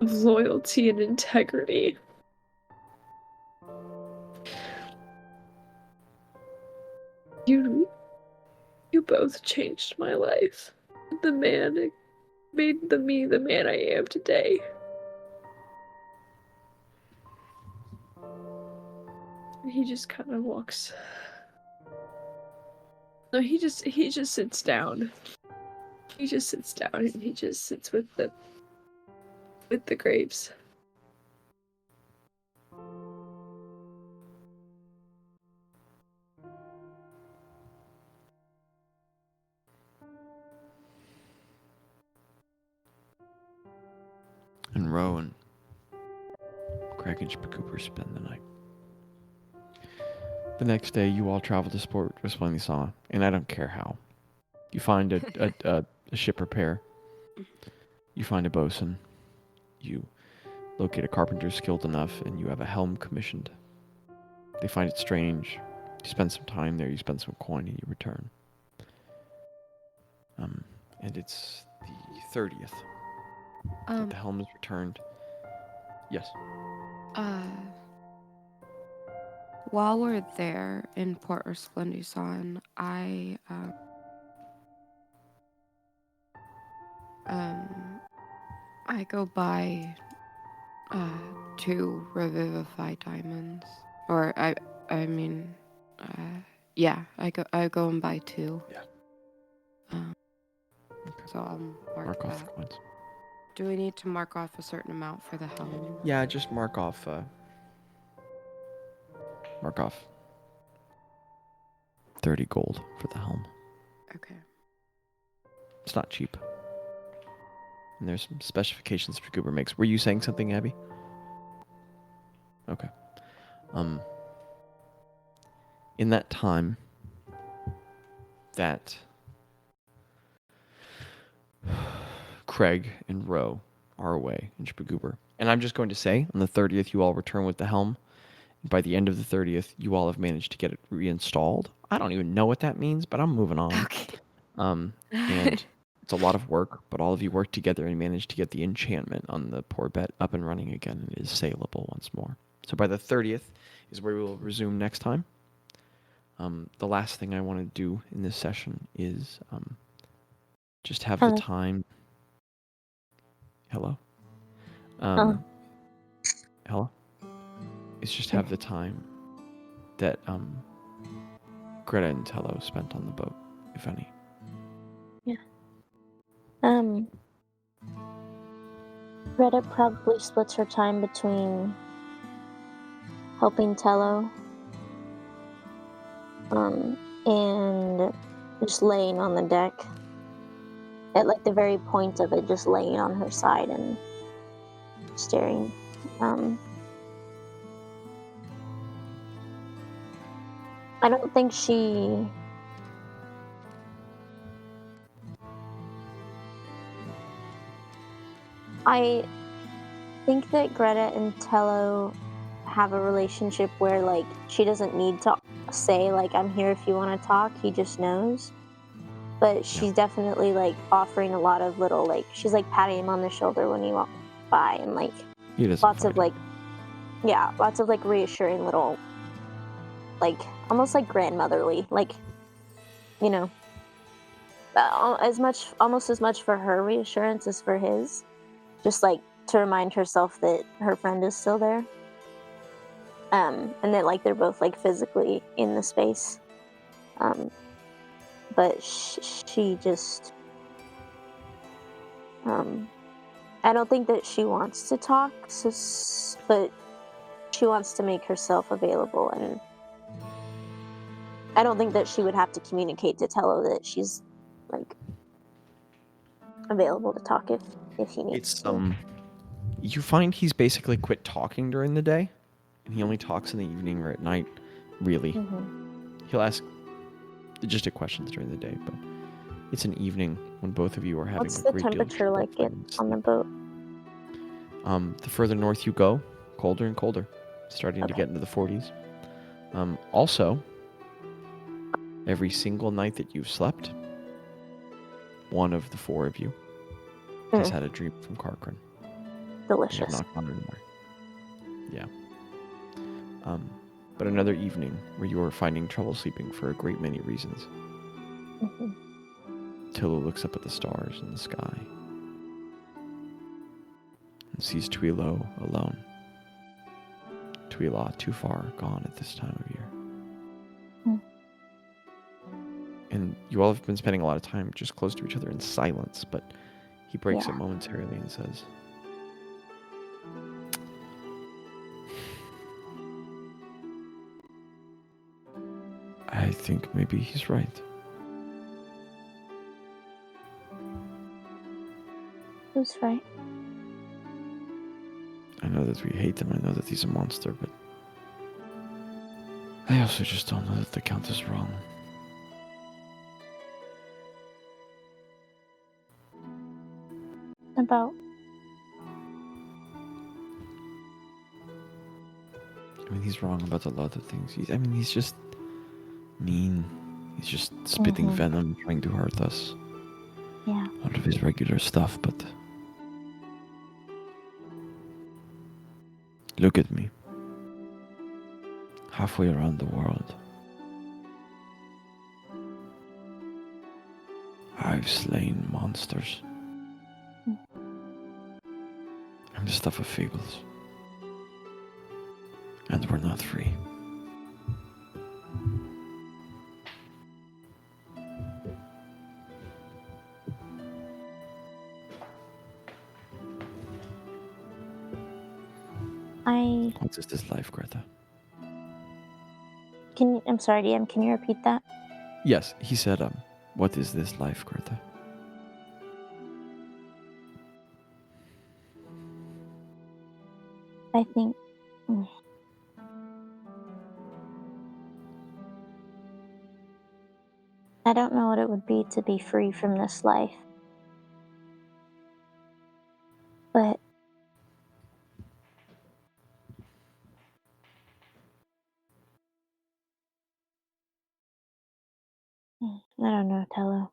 Of loyalty and integrity. You both changed my life. The man made me the man I am today. He just kind of walks. No, he just sits down. He just sits down and he just sits with the grapes. And Roe and Craig and Cooper spend the night. The next day, you all travel to Sport Resplendisaw, and I don't care how. You find a ship repair. You find a bosun. You locate a carpenter skilled enough, and you have a helm commissioned. They find it strange. You spend some time there. You spend some coin, and you return. And it's the 30th. The helm is returned. Yes. While we're there in Port Resplendison, I go buy 2 Revivify diamonds, or I go and buy 2. Yeah. Okay. So I'll mark off the that. coins. Do we need to mark off a certain amount for the helm? Yeah, just mark off 30 gold for the helm. Okay. It's not cheap. And there's some specifications for Cooper makes. Were you saying something, Abby? Okay. In that time that Craig and Roe are away in Spagoober, and I'm just going to say, on the 30th, you all return with the helm. By the end of the 30th, you all have managed to get it reinstalled. I don't even know what that means, but I'm moving on. Okay. And it's a lot of work, but all of you work together and managed to get the enchantment on the poor bet up and running again, and it is saleable once more. So by the 30th, is where we will resume next time. The last thing I want to do in this session is just have the Hello. time. Hello? Hello. Hello? It's just have the time that Greta and Tello spent on the boat, if any. Greta probably splits her time between helping Tello and just laying on the deck at like the very point of it, just laying on her side and staring. I don't think she I think that Greta and Tello have a relationship where like she doesn't need to say like I'm here if you want to talk, he just knows. But she's definitely like offering a lot of little like she's like patting him on the shoulder when he walks by and like He doesn't lots fight of it. like reassuring little like almost like grandmotherly like you know almost as much for her reassurance as for his, just like to remind herself that her friend is still there, and that like they're both like physically in the space, but she just I don't think that she wants to talk, but she wants to make herself available, and I don't think that she would have to communicate to Tello that she's like available to talk if he needs It's to. you find he's basically quit talking during the day, and he only talks in the evening or at night. Really, he'll ask logistic questions during the day, but it's an evening when both of you are having What's a the great deal of temperature trouble like finding on the sleep. boat? The further north you go, colder and colder, starting to Okay. get into the 40s. Also, every single night that you've slept, one of the four of you has had a dream from Karkrin. They have Delicious. not gone anywhere. Yeah. But another evening where you are finding trouble sleeping for a great many reasons. Tilo looks up at the stars in the sky and sees Twilo alone. Twila too far gone at this time of year. And you all have been spending a lot of time just close to each other in silence, but he breaks it momentarily and says, I think maybe he's right. Who's right? I know that we hate him, I know that he's a monster, but I also just don't know that the Count is wrong. About I mean, he's wrong about a lot of things. He's just mean. He's just spitting venom, trying to hurt us. Yeah. Out of his regular stuff, but look at me. Halfway around the world. I've slain monsters. I'm the stuff of fables. And we're not free. What is this life, Greta? I'm sorry, DM, can you repeat that? Yes, he said, what is this life, Greta? I think I don't know what it would be to be free from this life. But I don't know, Tello.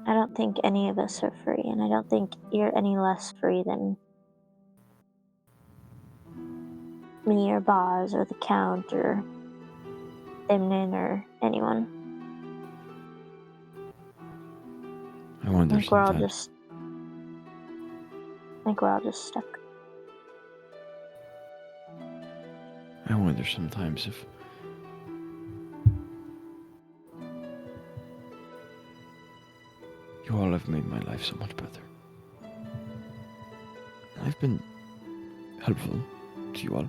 I don't think any of us are free, and I don't think you're any less free than me or Bazz or the Count or Thimnon or anyone. I wonder I think we're all sometimes. just stuck. I wonder sometimes if you all have made my life so much better. I've been helpful to you all.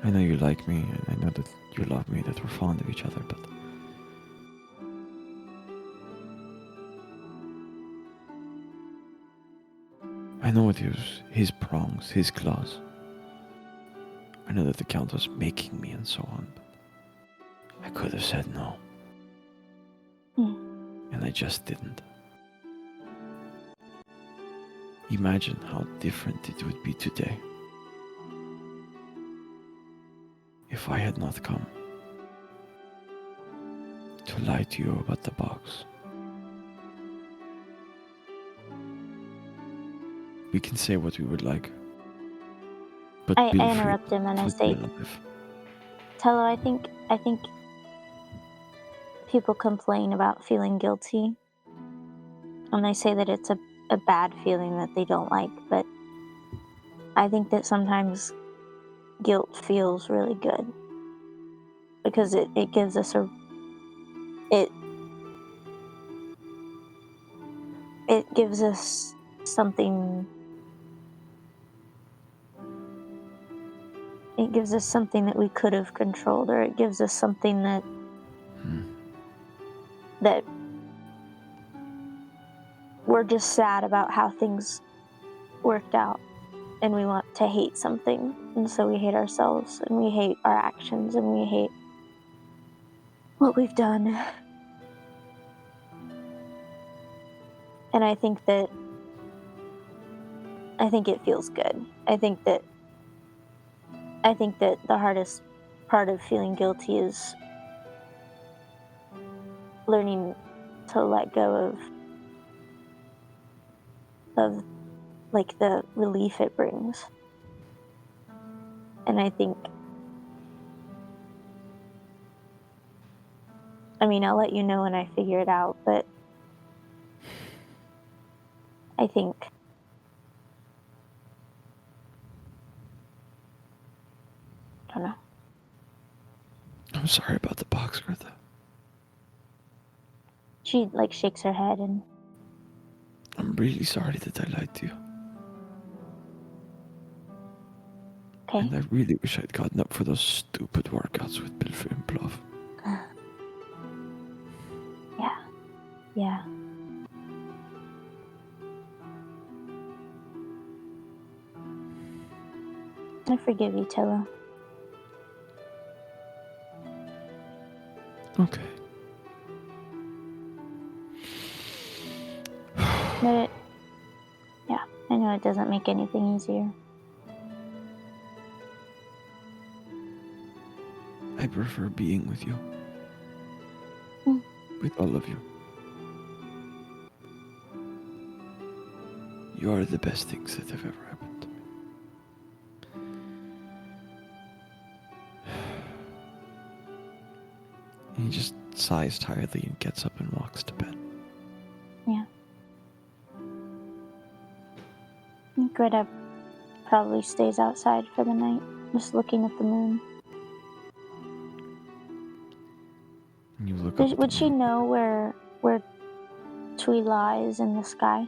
I know you like me, and I know that you love me, that we're fond of each other, but I know it was his prongs, his claws. I know that the Count was making me and so on, but I could have said no. And I just didn't. Imagine how different it would be today if I had not come to lie to you about the box. We can say what we would like, but I feel free interrupt him and I to say, be alive. Tello, I think people complain about feeling guilty. And I say that it's a bad feeling that they don't like, but I think that sometimes guilt feels really good. Because it gives us it gives us something. It gives us something that we could have controlled, or it gives us something that we're just sad about how things worked out, and we want to hate something, and so we hate ourselves, and we hate our actions, and we hate what we've done. And I think it feels good. I think that the hardest part of feeling guilty is learning to let go of like the relief it brings. And I think, I'll let you know when I figure it out, but I think I don't know. I'm sorry about the box, Gretta. She shakes her head, and I'm really sorry that I lied to you. okay. And I really wish I'd gotten up for those stupid workouts with Pilfer and Plov. Yeah. I forgive you, Tilla. Okay. But I know it doesn't make anything easier. I prefer being with you. With all of you. You are the best things that have ever happened to me. And he just sighs tiredly and gets up and walks to bed. Yeah. Greta probably stays outside for the night, just looking at the moon. And you look up at Would the she moon. know where Tui lies in the sky?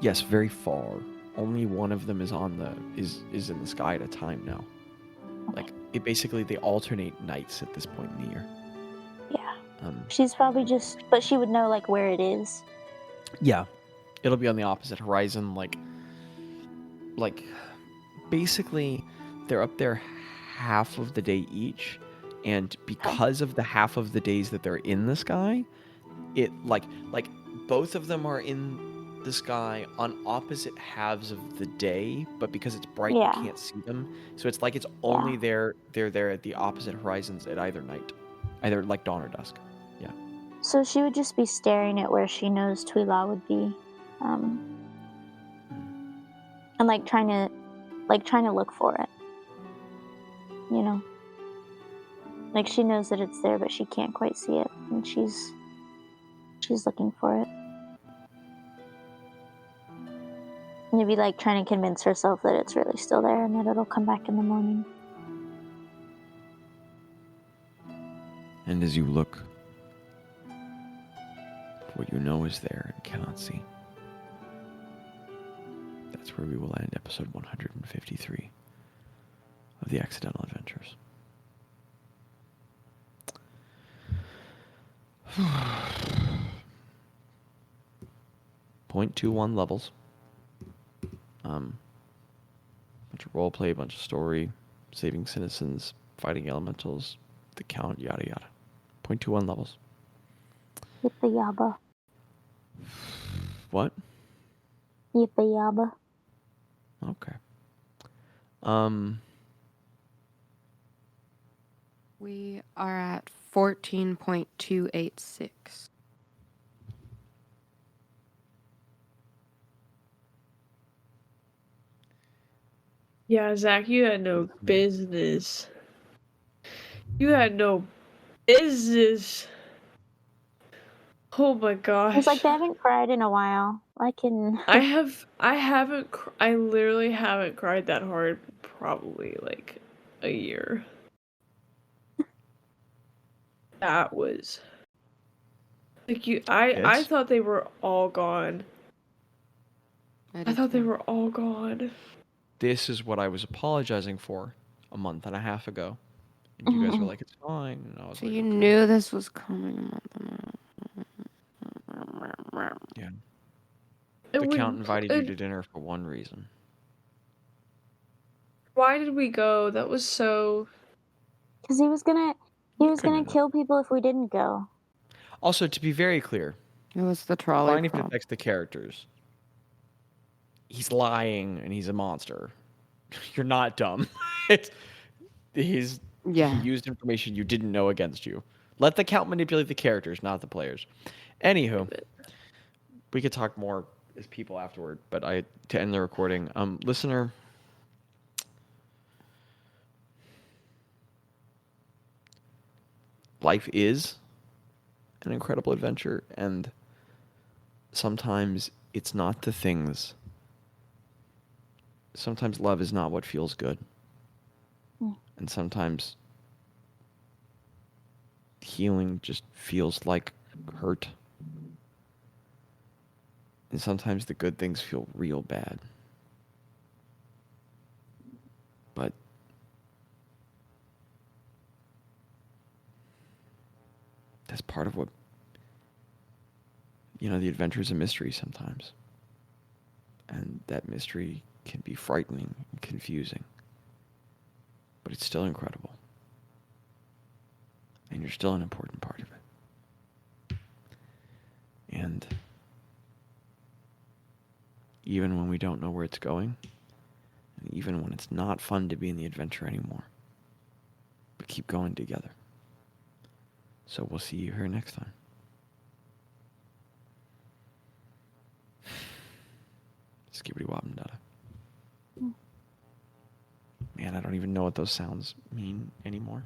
Yes, very far. Only one of them is is in the sky at a time now. Like they alternate nights at this point in the year. Yeah. She's probably but she would know where it is. Yeah, it'll be on the opposite horizon. Basically, they're up there half of the day each, and because of the half of the days that they're in the sky, it both of them are in the sky on opposite halves of the day, but because it's bright, Yeah. you can't see them. So it's it's only they're there at the opposite horizons at either night, either dawn or dusk. Yeah. So she would just be staring at where she knows Tuila would be, and trying to look for it. you know. Like, she knows that it's there, but she can't quite see it, and she's looking for it. Maybe, like, trying to convince herself that it's really still there and that it'll come back in the morning. And as you look for what you know is there and cannot see, that's where we will end episode 153 of The Accidental Adventures. .21 levels. Bunch of roleplay, bunch of story, saving citizens, fighting elementals, the count, yada yada. 0.21 levels. Yippa yabba. What? Yippa yabba. Okay. We are at 14.286. Yeah, Zach, you had no business. You had no business. Oh my gosh. It's like they haven't cried in a while. I literally haven't cried that hard probably like a year. That was like I thought they were all gone. I thought they were all gone. This is what I was apologizing for a month and a half ago. And you guys were like, it's fine. And I was So like, you okay. knew this was coming a month and a half. Yeah. The count invited you to dinner for one reason. Why did we go? That was so... Because he was gonna kill people if we didn't go. Also, to be very clear, It was the trolley fine if it prop. affects the characters. He's lying and he's a monster. You're not dumb. He used information you didn't know against you. Let the count manipulate the characters, not the players. Anywho, we could talk more as people afterward, but to end the recording, listener, life is an incredible adventure, and sometimes it's not the things. Sometimes love is not what feels good. And sometimes healing just feels like hurt. And sometimes the good things feel real bad. But that's part of what, the adventure is a mystery sometimes. And that mystery can be frightening and confusing. But it's still incredible. And you're still an important part of it. And even when we don't know where it's going, and even when it's not fun to be in the adventure anymore, we keep going together. So we'll see you here next time. Skibbity wobbin' dada. Man, I don't even know what those sounds mean anymore.